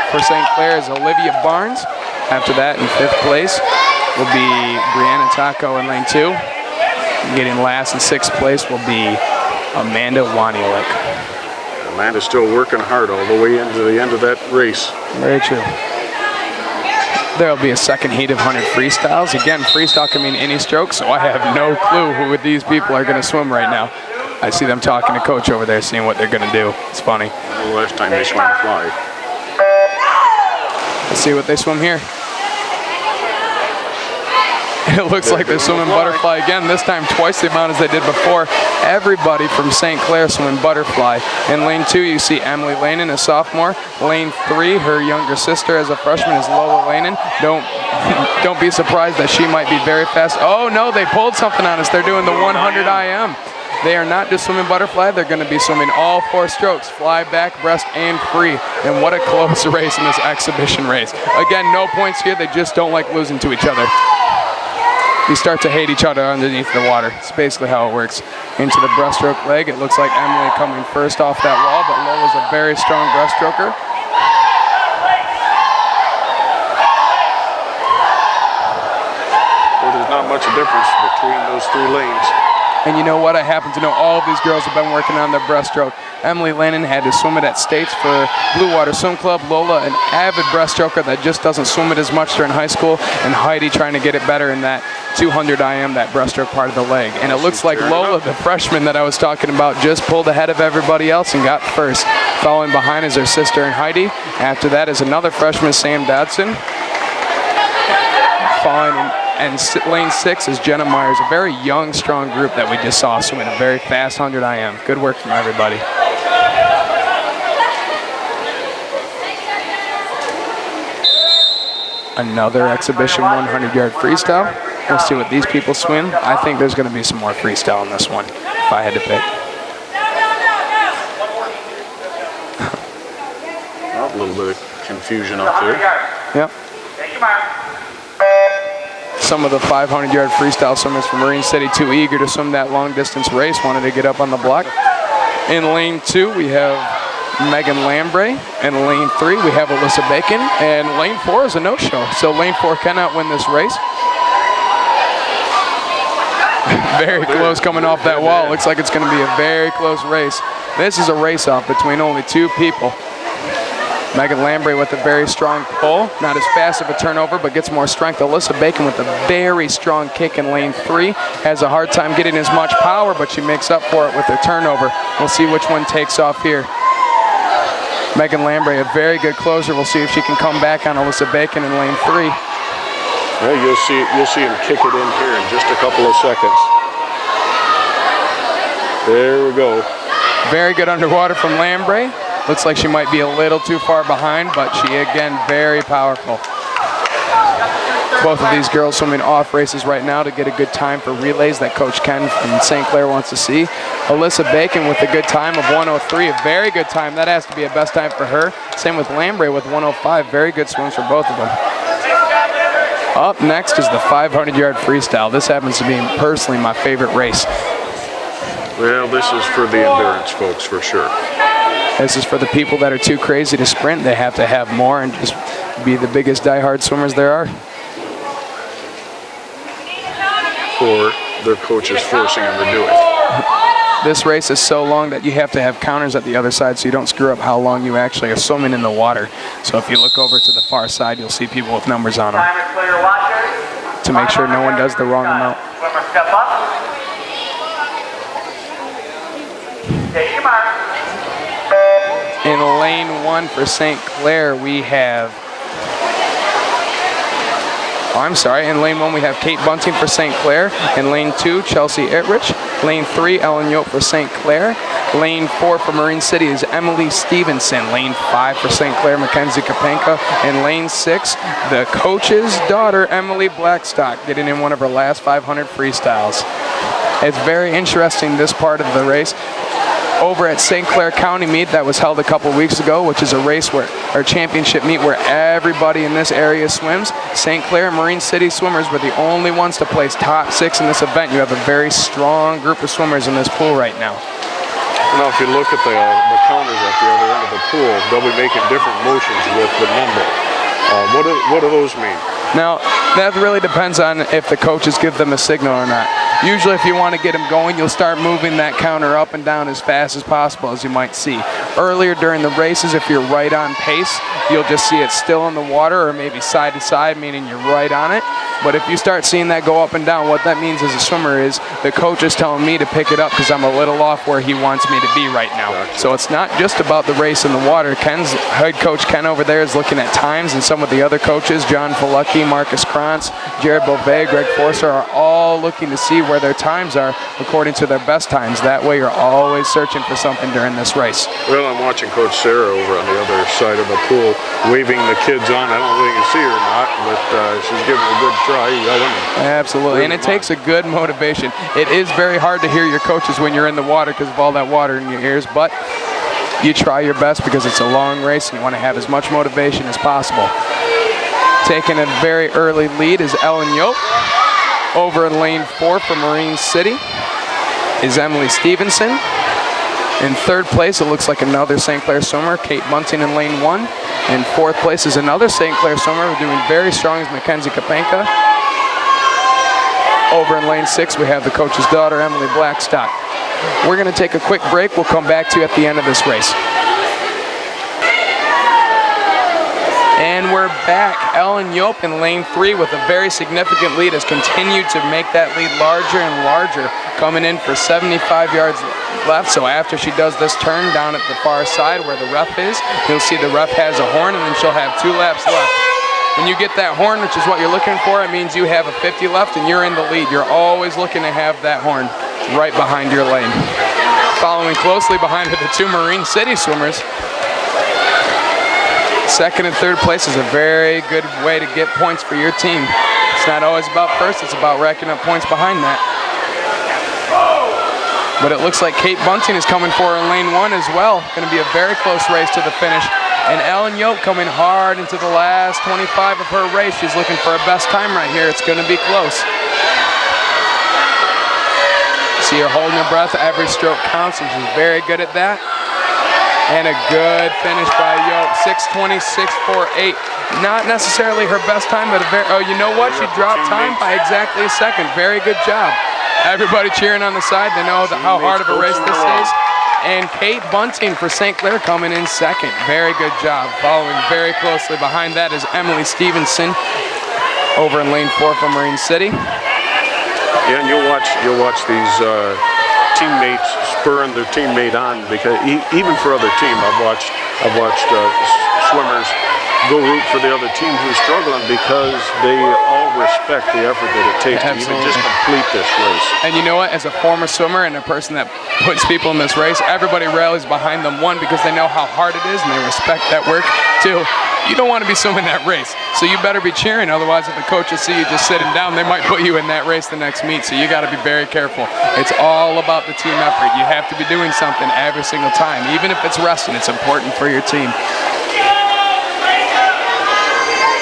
for St. Clair is Olivia Barnes. After that, in 5th place will be Brianna Taco in lane 2. Getting last in 6th place will be Amanda Wanielek. Amanda's still working hard all the way into the end of that race. Very true. There'll be a second heat of 100 freestyles. Again, freestyle can mean any stroke, so I have no clue who these people are going to swim right now. I see them talking to Coach over there, seeing what they're going to do. It's funny. The last time they swam fly. Let's see what they swim here. It looks like they're swimming butterfly again, this time twice the amount as they did before. Everybody from St. Clair swimming butterfly. In lane 2, you see Emily Lanin, a sophomore. Lane 3, her younger sister as a freshman is Lola Lanin. Don't be surprised that she might be very fast. Oh no, they pulled something on us. They're doing the 100 IM. They are not just swimming butterfly, they're going to be swimming all 4 strokes, fly, back, breast, and free. And what a close race in this exhibition race. Again, no points here, they just don't like losing to each other. You start to hate each other underneath the water. It's basically how it works. Into the breaststroke leg, it looks like Emily coming first off that wall, but Lola's a very strong breaststroker. Well, there's not much difference between those 3 lanes. And you know what? I happen to know all of these girls have been working on their breaststroke. Emily Lannon had to swim it at States for Blue Water Swim Club. Lola, an avid breaststroker that just doesn't swim it as much during high school. And Heidi trying to get it better in that 200 IM, that breaststroke part of the leg. And it looks like Lola, the freshman that I was talking about, just pulled ahead of everybody else and got first. Following behind is her sister and Heidi. After that is another freshman, Sam Dodson. Following and lane 6 is Jenna Myers, a very young, strong group that we just saw swimming a very fast 100 IM. Good work from everybody. another exhibition 100-yard freestyle. We'll see what these people swim. I think there's going to be some more freestyle in this one, if I had to pick. A little bit of confusion up there. Yep. Some of the 500-yard freestyle swimmers from Marine City, too eager to swim that long-distance race, wanted to get up on the block. In lane 2, we have Megan Lambre. In lane 3, we have Alyssa Bacon. And lane 4 is a no-show, so lane 4 cannot win this race. Very close coming off that wall. Looks like it's going to be a very close race. This is a race-off between only 2 people. Megan Lambre with a very strong pull. Not as fast of a turnover, but gets more strength. Alyssa Bacon with a very strong kick in lane 3. Has a hard time getting as much power, but she makes up for it with her turnover. We'll see which one takes off here. Megan Lambre, a very good closer. We'll see if she can come back on Alyssa Bacon in lane 3. Yeah, you'll see him kick it in here in just a couple of seconds. There we go. Very good underwater from Lambre. Looks like she might be a little too far behind, but she, again, very powerful. Both of these girls swimming off races right now to get a good time for relays that Coach Ken from St. Clair wants to see. Alyssa Bacon with a good time of 1:03, a very good time. That has to be a best time for her. Same with Lambre with 1:05. Very good swims for both of them. Up next is the 500-yard freestyle. This happens to be personally my favorite race. Well, this is for the endurance folks for sure. This is for the people that are too crazy to sprint. They have to have more and just be the biggest diehard swimmers there are. Or their coach is forcing them to do it. This race is so long that you have to have counters at the other side so you don't screw up how long you actually are swimming in the water. So if you look over to the far side, you'll see people with numbers on them to make sure no one does the wrong amount. Step up. Take your mark. In lane 1 for St. Clair, we have, in lane 1 we have Kate Bunting for St. Clair. In lane 2, Chelsea Itrich. Lane 3, Ellen Yope for St. Clair. Lane 4 for Marine City is Emily Stevenson. Lane 5 for St. Clair, Mackenzie Kapenka. In lane 6, the coach's daughter, Emily Blackstock, getting in one of her last 500 freestyles. It's very interesting, this part of the race. Over at St. Clair County meet that was held a couple weeks ago, which is a race where, or championship meet where everybody in this area swims. St. Clair and Marine City swimmers were the only ones to place top 6 in this event. You have a very strong group of swimmers in this pool right now. Now, if you look at the counters at the other end of the pool, they'll be making different motions with the number. What do those mean? Now, that really depends on if the coaches give them a signal or not. Usually if you want to get them going, you'll start moving that counter up and down as fast as possible, as you might see. Earlier during the races, if you're right on pace, you'll just see it still in the water or maybe side to side, meaning you're right on it. But if you start seeing that go up and down, what that means as a swimmer is the coach is telling me to pick it up because I'm a little off where he wants me to be right now. So it's not just about the race in the water. Ken's head coach Ken over there is looking at times, and some of the other coaches, John Falucki, Marcus Krantz, Jared Beauvais, Greg Forster, are all looking to see where their times are according to their best times. That way you're always searching for something during this race. Well, I'm watching Coach Sarah over on the other side of the pool waving the kids on. I don't know if you can see her or not, but she's giving a good try, yelling. Absolutely, and it takes a good motivation. It is very hard to hear your coaches when you're in the water because of all that water in your ears, but you try your best because it's a long race and you want to have as much motivation as possible. Taking a very early lead is Ellen Yope. Over in lane 4 for Marine City is Emily Stevenson. In 3rd place, it looks like another St. Clair swimmer, Kate Bunting in lane 1. In 4th place is another St. Clair swimmer doing very strong as Mackenzie Kapenka. Over in lane 6, we have the coach's daughter, Emily Blackstock. We're going to take a quick break. We'll come back to you at the end of this race. And we're back. Ellen Yope in lane 3 with a very significant lead has continued to make that lead larger and larger, coming in for 75 yards left. So after she does this turn down at the far side where the ref is, you'll see the ref has a horn and then she'll have 2 laps left. When you get that horn, which is what you're looking for, it means you have a 50 left and you're in the lead. You're always looking to have that horn right behind your lane. Following closely behind are the 2 Marine City swimmers. second and third place is a very good way to get points for your team. It's not always about first, it's about racking up points behind that. But it looks like Kate Bunting is coming for her in lane 1 as well. Going to be a very close race to the finish. And Ellen Yoke coming hard into the last 25 of her race. She's looking for a best time right here. It's going to be close. See her holding her breath. Every stroke counts, and she's very good at that. And a good finish by Yoke. 6:20, 6:48. Not necessarily her best time, but a very, oh, you know what? She dropped time by exactly a second. Very good job. Everybody cheering on the side. They know how hard of a race this is. And Kate Bunting for St. Clair coming in second. Very good job. Following very closely behind that is Emily Stevenson over in lane 4 from Marine City. Yeah, and you'll watch these teammates spurring their teammate on, because even for other team, I've watched swimmers go root for the other team who's struggling, because they all respect the effort that it takes to even just complete this race. And you know what? As a former swimmer and a person that puts people in this race, everybody rallies behind them. 1, because they know how hard it is and they respect that work. 2, you don't want to be swimming that race, so you better be cheering. Otherwise, if the coaches see you just sitting down, they might put you in that race the next meet. So you got to be very careful. It's all about the team effort. You have to be doing something every single time, even if it's resting. It's important for your team.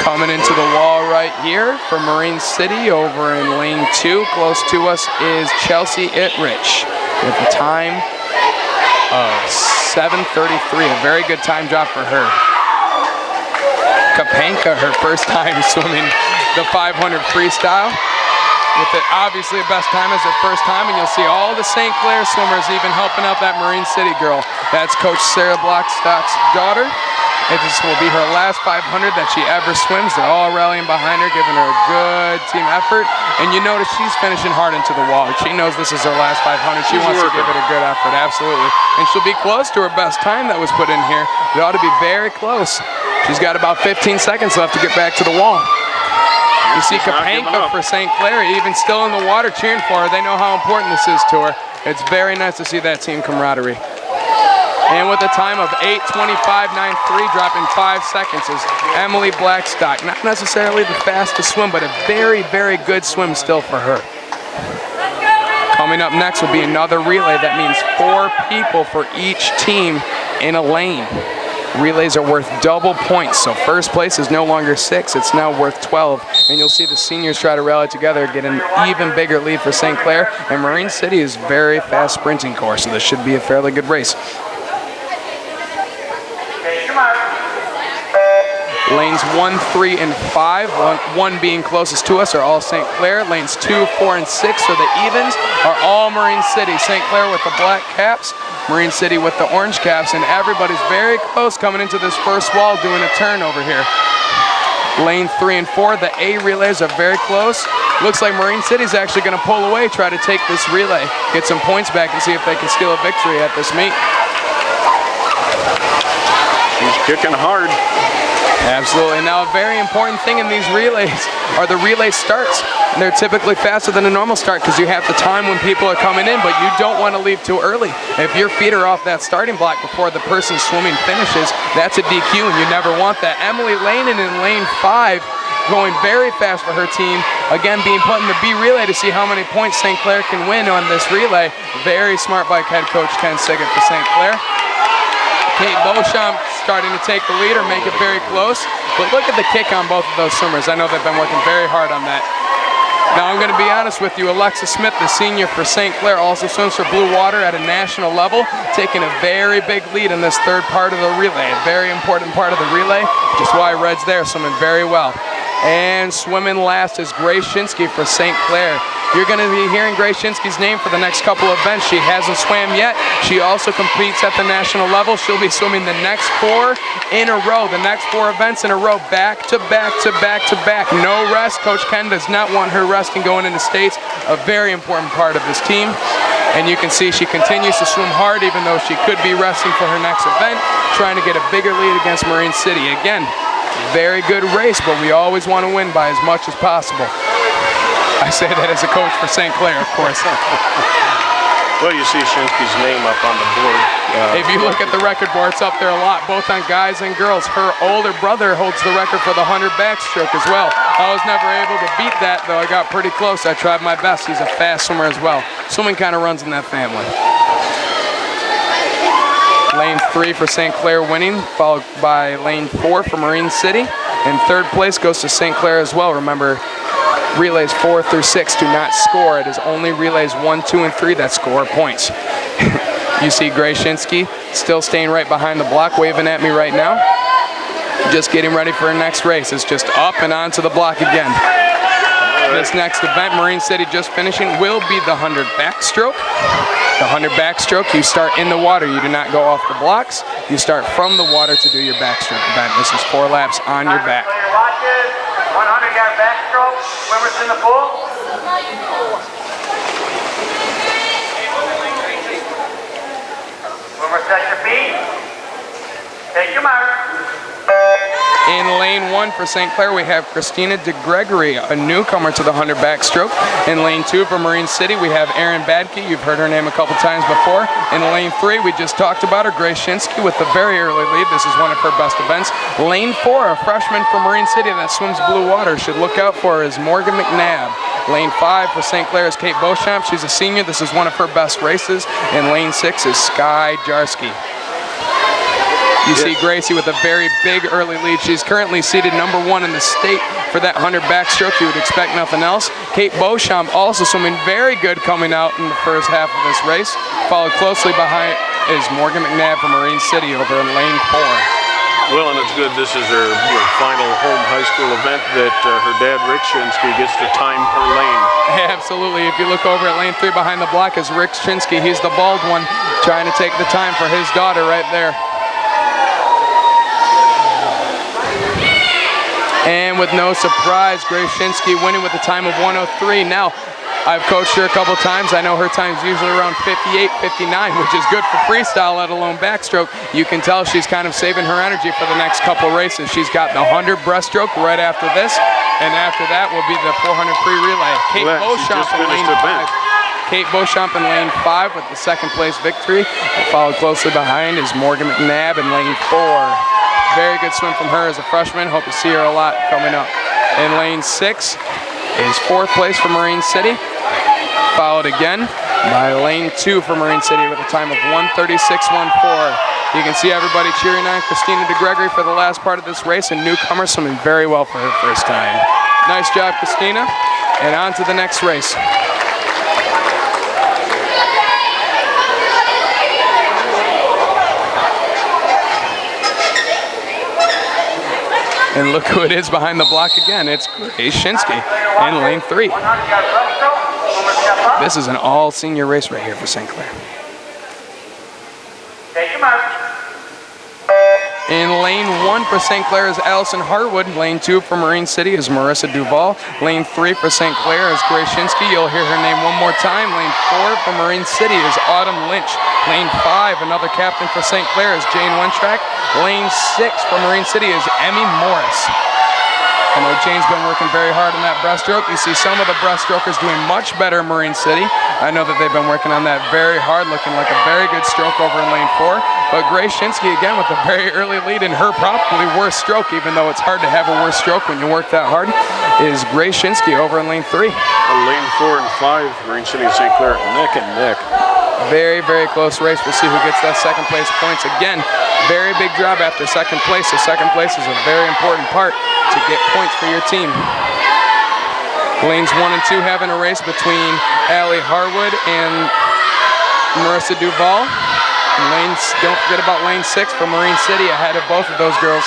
Coming into the wall right here for Marine City over in lane 2. Close to us is Chelsea Itrich with a time of 7:33. A very good time drop for her. Kapanka, her first time swimming the 500 freestyle. With it obviously a best time as her first time, and you'll see all the St. Clair swimmers even helping out that Marine City girl. That's Coach Sarah Blockstock's daughter. This will be her last 500 that she ever swims. They're all rallying behind her, giving her a good team effort. And you notice she's finishing hard into the wall. She knows this is her last 500. She wants to give it a good effort, absolutely. And she'll be close to her best time that was put in here. It ought to be very close. She's got about 15 seconds left to get back to the wall. You see Kapanka for St. Clair even still in the water cheering for her. They know how important this is to her. It's very nice to see that team camaraderie. And with a time of 8:25.93, dropping 5 seconds, is Emily Blackstock. Not necessarily the fastest swim, but a very, very good swim still for her. Coming up next will be another relay. That means 4 people for each team in a lane. Relays are worth double points, so first place is no longer 6, it's now worth 12. And you'll see the seniors try to rally together, get an even bigger lead for St. Clair. And Marine City is very fast sprinting course, so this should be a fairly good race. Lanes 1, 3, and 5, one being closest to us, are all St. Clair. Lanes 2, 4, and 6, or the evens, are all Marine City. St. Clair with the black caps, Marine City with the orange caps, and everybody's very close coming into this first wall doing a turn over here. Lane 3 and 4, the A relays are very close. Looks like Marine City's actually going to pull away, try to take this relay, get some points back, and see if they can steal a victory at this meet. She's kicking hard. Absolutely. Now, a very important thing in these relays are the relay starts. They're typically faster than a normal start because you have the time when people are coming in, but you don't want to leave too early. If your feet are off that starting block before the person swimming finishes, that's a DQ, and you never want that. Emily Lanen in lane 5 going very fast for her team. Again, being put in the B relay to see how many points St. Clair can win on this relay. Very smart by head coach Ken Siggett for St. Clair. Kate Beauchamp starting to take the lead or make it very close. But look at the kick on both of those swimmers. I know they've been working very hard on that. Now I'm going to be honest with you, Alexa Smith, the senior for St. Clair, also swims for Blue Water at a national level, taking a very big lead in this third part of the relay. A very important part of the relay, which is why Red's there, swimming very well. And swimming last is Grace Shinsky for St. Clair. You're going to be hearing Grace Shinsky's name for the next couple of events. She hasn't swam yet. She also competes at the national level. She'll be swimming the next 4 in a row, the next 4 events in a row, back to back to back to back. No rest. Coach Ken does not want her resting going into states. A very important part of this team. And you can see she continues to swim hard even though she could be resting for her next event, trying to get a bigger lead against Marine City. Again, very good race, but we always want to win by as much as possible. I say that as a coach for St. Clair, of course. Well, you see Shinsky's name up on the board. If you look at the record board, it's up there a lot, both on guys and girls. Her older brother holds the record for the 100 backstroke as well. I was never able to beat that, though I got pretty close. I tried my best. He's a fast swimmer as well. Swimming kind of runs in that family. Lane 3 for St. Clair winning, followed by lane 4 for Marine City. And third place goes to St. Clair as well. Remember, relays 4 through 6 do not score. It is only relays 1, 2, and 3 that score points. You see Grace Shinsky still staying right behind the block, waving at me right now. Just getting ready for her next race. It's just up and onto the block again. This next event, Marine City just finishing, will be the 100 backstroke. The 100 backstroke, you start in the water. You do not go off the blocks. You start from the water to do your backstroke event. This is 4 laps on your back. 100-yard backstroke. Swimmers in the pool. Swimmers set your feet. Take your mark. In lane 1 for St. Clair, we have Christina DeGregory, a newcomer to the 100 backstroke. In lane 2 for Marine City, we have Erin Badke. You've heard her name a couple times before. In lane 3, we just talked about her, Grace Shinsky, with the very early lead. This is one of her best events. Lane 4, a freshman from Marine City that swims blue water. Should look out for her is Morgan McNabb. Lane 5 for St. Clair is Kate Beauchamp. She's a senior. This is one of her best races. And lane 6 is Sky Jarsky. You see Gracie with a very big early lead. She's currently seated number 1 in the state for that 100 backstroke. You would expect nothing else. Kate Beauchamp also swimming very good coming out in the first half of this race. Followed closely behind is Morgan McNabb from Marine City over in lane 4. Well, and it's good. This is her final home high school event that her dad, Rick Shinsky, gets to time her lane. Absolutely. If you look over at lane 3 behind the block is Rick Shinsky. He's the bald one trying to take the time for his daughter right there. And with no surprise, Grace Shinsky winning with a time of 1:03. Now, I've coached her a couple times. I know her time's usually around 58, 59, which is good for freestyle, let alone backstroke. You can tell she's kind of saving her energy for the next couple races. She's got the 100 breaststroke right after this, and after that will be the 400 free relay. Kate Beauchamp in lane 5. Kate Beauchamp in lane 5 with the second place victory. Followed closely behind is Morgan McNabb in lane 4. Very good swim from her as a freshman. Hope to see her a lot coming up. In lane 6 is 4th place for Marine City. Followed again by lane 2 for Marine City with a time of 1:36.14. You can see everybody cheering on Christina DeGregory for the last part of this race, and newcomer swimming very well for her first time. Nice job, Christina. And on to the next race. And look who it is behind the block again. It's Grace Shinsky in lane 3. This is an all-senior race right here for St. Clair. Take your mark. In lane 1 for St. Clair is Allison Harwood. Lane 2 for Marine City is Marissa Duval. Lane 3 for St. Clair is Grace Shinsky. You'll hear her name one more time. Lane 4 for Marine City is Autumn Lynch. Lane 5, another captain for St. Clair is Jane Wentrack. Lane 6 for Marine City is Emmy Morris. I know Jane's been working very hard on that breaststroke. You see some of the breaststrokers doing much better in Marine City. I know that they've been working on that very hard, looking like a very good stroke over in lane 4. But Grace Shinsky again with a very early lead in her probably worst stroke, even though it's hard to have a worse stroke when you work that hard, is Grace Shinsky over in lane 3. Lane 4 and 5, Marine City and St. Clair neck and neck. Very, very close race. We'll see who gets that second place points. Again, very big job after second place. So second place is a very important part to get points for your team. Lanes 1 and 2 having a race between Allie Harwood and Marissa Duval. And don't forget about lane 6 for Marine City ahead of both of those girls.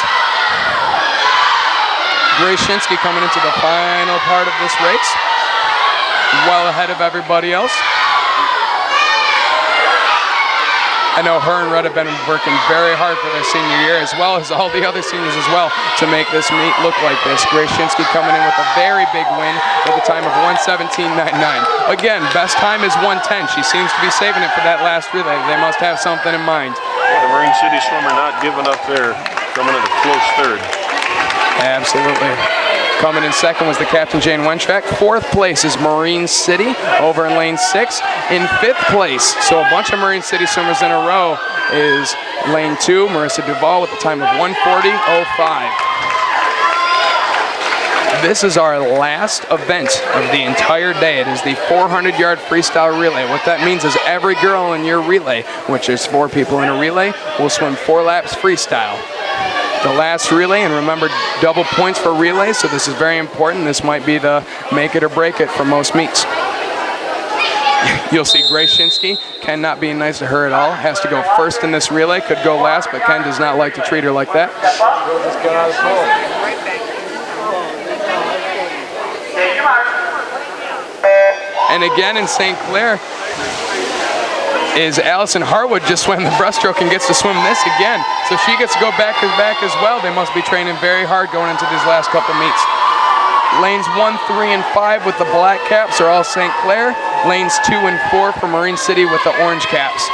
Grace Shinsky coming into the final part of this race, well ahead of everybody else. I know her and Red have been working very hard for their senior year, as well as all the other seniors as well, to make this meet look like this. Grace Shinsky coming in with a very big win with a time of 1:17.99. Again, best time is 1:10. She seems to be saving it for that last relay. They must have something in mind. The Marine City swimmer not giving up there, coming in a close third. Absolutely. Coming in second was the captain, Jane Wentrack. Fourth place is Marine City over in lane 6. In fifth place, so a bunch of Marine City swimmers in a row, is lane 2, Marissa Duval with a time of 1:40.05. This is our last event of the entire day. It is the 400-yard freestyle relay. What that means is every girl in your relay, which is 4 people in a relay, will swim 4 laps freestyle. The last relay, and remember, double points for relays, so this is very important. This might be the make it or break it for most meets. You'll see Grace Shinsky, Ken not being nice to her at all, has to go first in this relay, could go last, but Ken does not like to treat her like that. And again in St. Clair is Allison Harwood, just swam the breaststroke and gets to swim this again. So she gets to go back as well. They must be training very hard going into these last couple meets. Lanes 1, 3, and 5 with the black caps are all St. Clair. Lanes 2 and 4 for Marine City with the orange caps.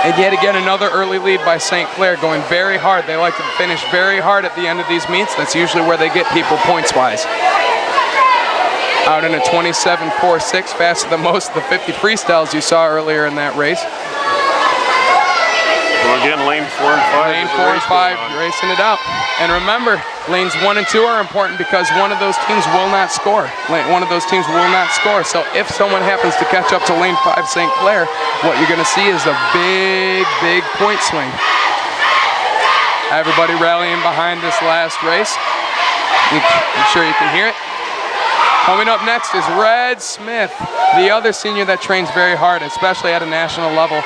And yet again, another early lead by St. Clair, going very hard. They like to finish very hard at the end of these meets. That's usually where they get people points-wise. Out in a 27.46, faster than most of the 50 freestyles you saw earlier in that race. Well, again, lane 4 and 5. Lane 4 and 5, racing it out. And remember, lanes 1 and 2 are important because one of those teams will not score. One of those teams will not score. So if someone happens to catch up to lane 5 St. Clair, what you're going to see is a big point swing. Everybody rallying behind this last race. I'm sure you can hear it. Coming up next is Red Smith, the other senior that trains very hard, especially at a national level.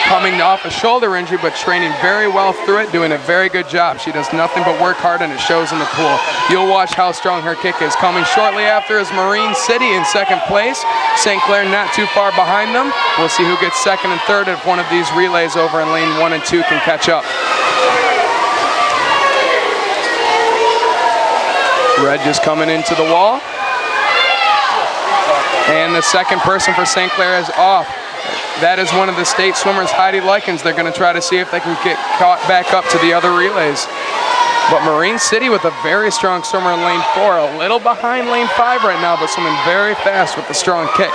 Coming off a shoulder injury, but training very well through it, doing a very good job. She does nothing but work hard, and it shows in the pool. You'll watch how strong her kick is. Coming shortly after is Marine City in second place. St. Clair not too far behind them. We'll see who gets second and third if one of these relays over in lane 1 and 2 can catch up. Red just coming into the wall. And the second person for St. Clair is off. That is one of the state swimmers, Heidi Likens. They're going to try to see if they can get caught back up to the other relays. But Marine City with a very strong swimmer in lane 4, a little behind lane 5 right now, but swimming very fast with a strong kick.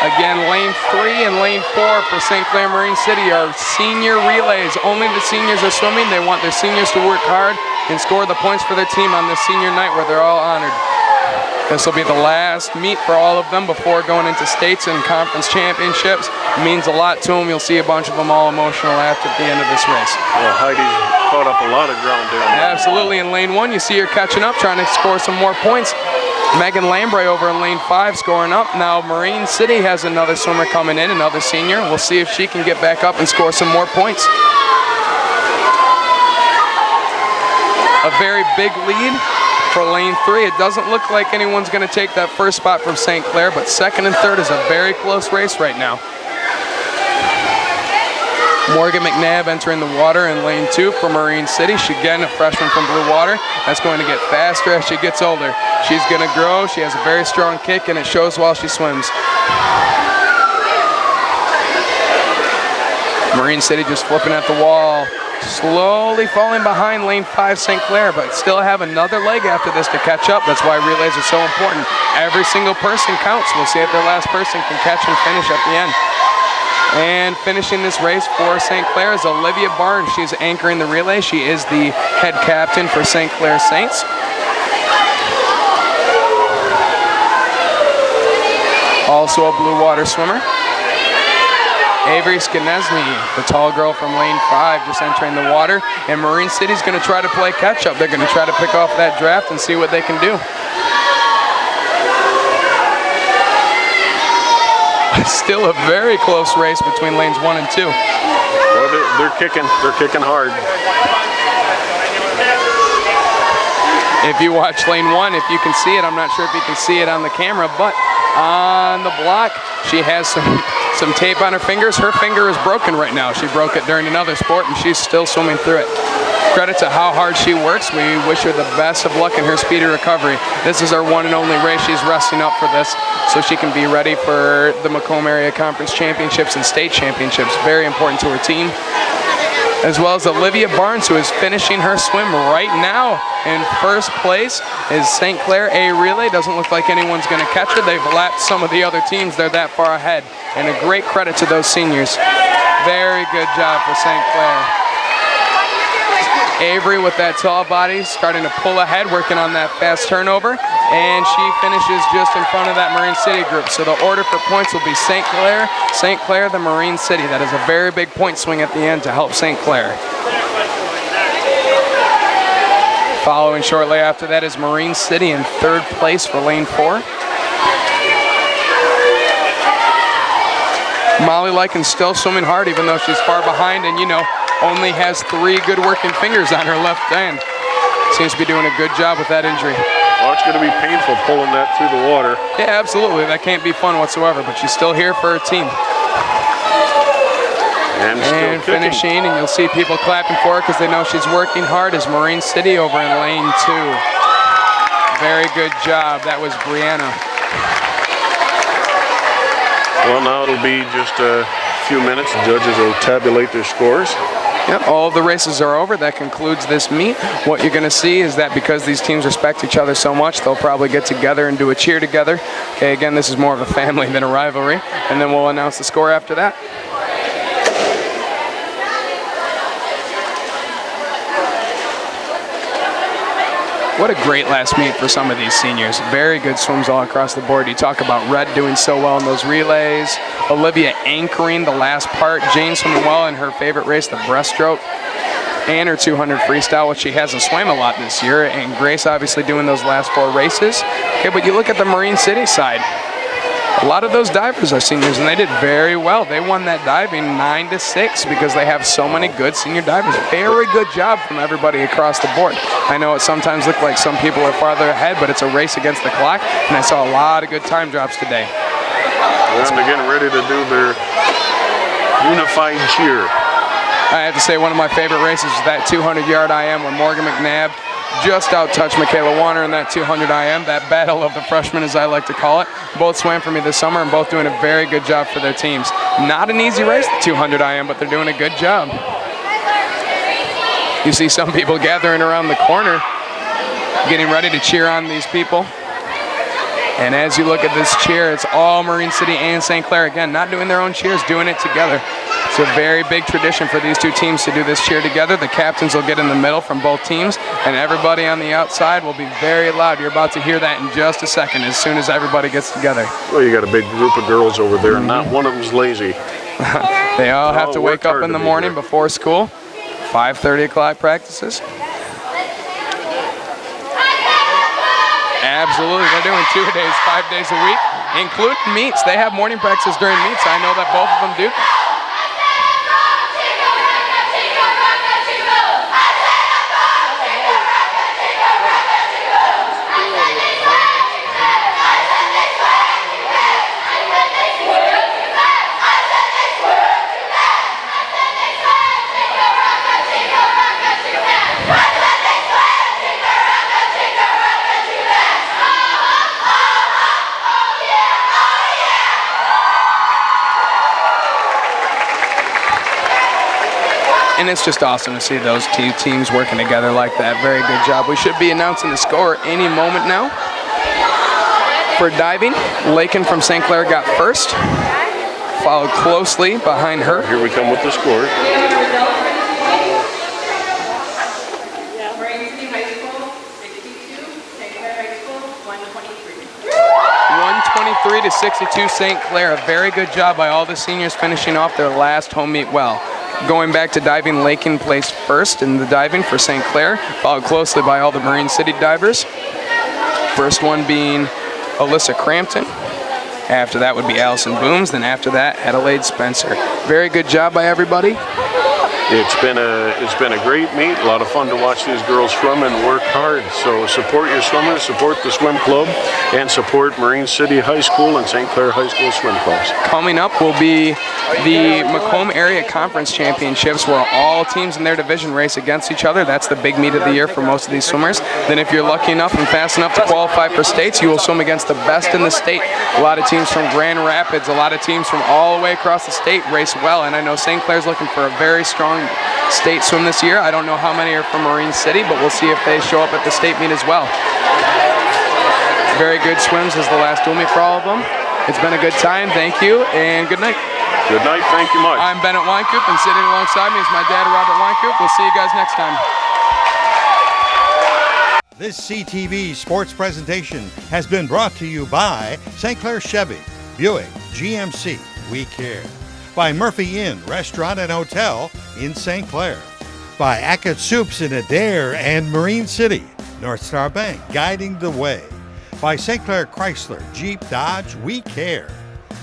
Again, lane 3 and lane 4 for St. Clair Marine City are senior relays. Only the seniors are swimming. They want their seniors to work hard and score the points for their team on this senior night where they're all honored. This will be the last meet for all of them before going into states and conference championships. It means a lot to them. You'll see a bunch of them all emotional after the end of this race. Well, Heidi's caught up a lot of ground there. Absolutely. In lane 1, you see her catching up, trying to score some more points. Megan Lambre over in lane 5 scoring up. Now Marine City has another swimmer coming in, another senior. We'll see if she can get back up and score some more points. A very big lead for lane 3. It doesn't look like anyone's going to take that first spot from St. Clair, but second and third is a very close race right now. Morgan McNabb entering the water in lane 2 for Marine City. She, again, a freshman from Blue Water. That's going to get faster as she gets older. She's going to grow. She has a very strong kick, and it shows while she swims. Marine City just flipping at the wall. Slowly falling behind lane 5 St. Clair, but still have another leg after this to catch up. That's why relays are so important. Every single person counts. We'll see if the last person can catch and finish at the end. And finishing this race for St. Clair is Olivia Barnes. She's anchoring the relay. She is the head captain for St. Clair Saints. Also a blue water swimmer. Avery Skanesny, the tall girl from lane 5, just entering the water. And Marine City's going to try to play catch-up. They're going to try to pick off that draft and see what they can do. Still a very close race between lanes 1 and 2. Well, they're kicking hard. If you watch lane 1, if you can see it, I'm not sure if you can see it on the camera, but on the block, she has some tape on her fingers. Her finger is broken right now. She broke it during another sport, and she's still swimming through it. Credit to how hard she works. We wish her the best of luck in her speedy recovery. This is her one and only race. She's resting up for this so she can be ready for the Macomb Area Conference Championships and State Championships. Very important to her team. as well as Olivia Barnes, who is finishing her swim right now. In first place is St. Clair A relay. Doesn't look like anyone's going to catch her. They've lapped some of the other teams. They're that far ahead. And a great credit to those seniors. Very good job for St. Clair. Avery with that tall body starting to pull ahead, working on that fast turnover. And she finishes just in front of that Marine City group. So the order for points will be St. Clair, the Marine City. That is a very big point swing at the end to help St. Clair. Following shortly after that is Marine City in third place for lane 4. Molly Lykin still swimming hard even though she's far behind and, you know, only has 3 good working fingers on her left hand. Seems to be doing a good job with that injury. Well, it's going to be painful pulling that through the water. Yeah, absolutely. That can't be fun whatsoever, but she's still here for her team. And finishing, and you'll see people clapping for her because they know she's working hard, is Marine City over in lane 2. Very good job. That was Brianna. Well, now it'll be just a few minutes. The judges will tabulate their scores. Yep, all of the races are over. That concludes this meet. What you're going to see is that because these teams respect each other so much, they'll probably get together and do a cheer together. Okay, again, this is more of a family than a rivalry. And then we'll announce the score after that. What a great last meet for some of these seniors. Very good swims all across the board. You talk about Red doing so well in those relays, Olivia anchoring the last part, Jane swimming well in her favorite race, the breaststroke, and her 200 freestyle, which she hasn't swam a lot this year, and Grace obviously doing those last 4 races. Okay, but you look at the Marine City side. A lot of those divers are seniors, and they did very well. They won that diving 9-6 because they have so many good senior divers. Very good job from everybody across the board. I know it sometimes looks like some people are farther ahead, but it's a race against the clock, and I saw a lot of good time drops today. And they're getting ready to do their unified cheer. I have to say one of my favorite races is that 200-yard IM where Morgan McNabb just out-touched Michaela Warner in that 200 IM, that battle of the freshmen as I like to call it. Both swam for me this summer and both doing a very good job for their teams. Not an easy race, the 200 IM, but they're doing a good job. You see some people gathering around the corner, getting ready to cheer on these people. And as you look at this cheer, it's all Marine City and St. Clair. Again, not doing their own cheers, doing it together. It's a very big tradition for these two teams to do this cheer together. The captains will get in the middle from both teams, and everybody on the outside will be very loud. You're about to hear that in just a second as soon as everybody gets together. Well, you got a big group of girls over there, and not one of them's lazy. They all have to wake up in the morning before school. 5:30 o'clock practices. Absolutely, they're doing 2 days, 5 days a week, including meets. They have morning practices during meets. I know that both of them do. And it's just awesome to see those two teams working together like that. Very good job. We should be announcing the score any moment now. For diving, Lakin from St. Clair got first, followed closely behind her. Here we come with the score. Marine City High School, 62, St. Clair High School, 123. 123 to 62 St. Clair. A very good job by all the seniors finishing off their last home meet well. Going back to diving, Lakin placed first in the diving for St. Clair, followed closely by all the Marine City divers. First one being Alyssa Crampton. After that would be Allison Booms. Then after that, Adelaide Spencer. Very good job by everybody. It's been a great meet. A lot of fun to watch these girls swim and work hard. So support your swimmers, support the swim club, and support Marine City High School and St. Clair High School swim clubs. Coming up will be the Macomb Area Conference Championships, where all teams in their division race against each other. That's the big meet of the year for most of these swimmers. Then if you're lucky enough and fast enough to qualify for states, you will swim against the best in the state. A lot of teams from Grand Rapids, a lot of teams from all the way across the state race well, and I know St. Clair's looking for a very strong state swim this year. I don't know how many are from Marine City, but we'll see if they show up at the state meet as well. Very good swims as the last dual meet for all of them. It's been a good time. Thank you, and good night. Good night. Thank you much. I'm Bennett Weinkoop, and sitting alongside me is my dad, Robert Weinkoop. We'll see you guys next time. This CTV sports presentation has been brought to you by St. Clair Chevy, Buick, GMC, We Care. By Murphy Inn Restaurant and Hotel in St. Clair. By Ackett Soups in Adair and Marine City, North Star Bank guiding the way. By St. Clair Chrysler, Jeep, Dodge, We Care.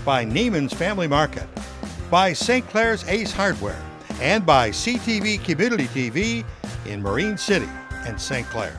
By Neiman's Family Market. By St. Clair's Ace Hardware. And by CTV Community TV in Marine City and St. Clair.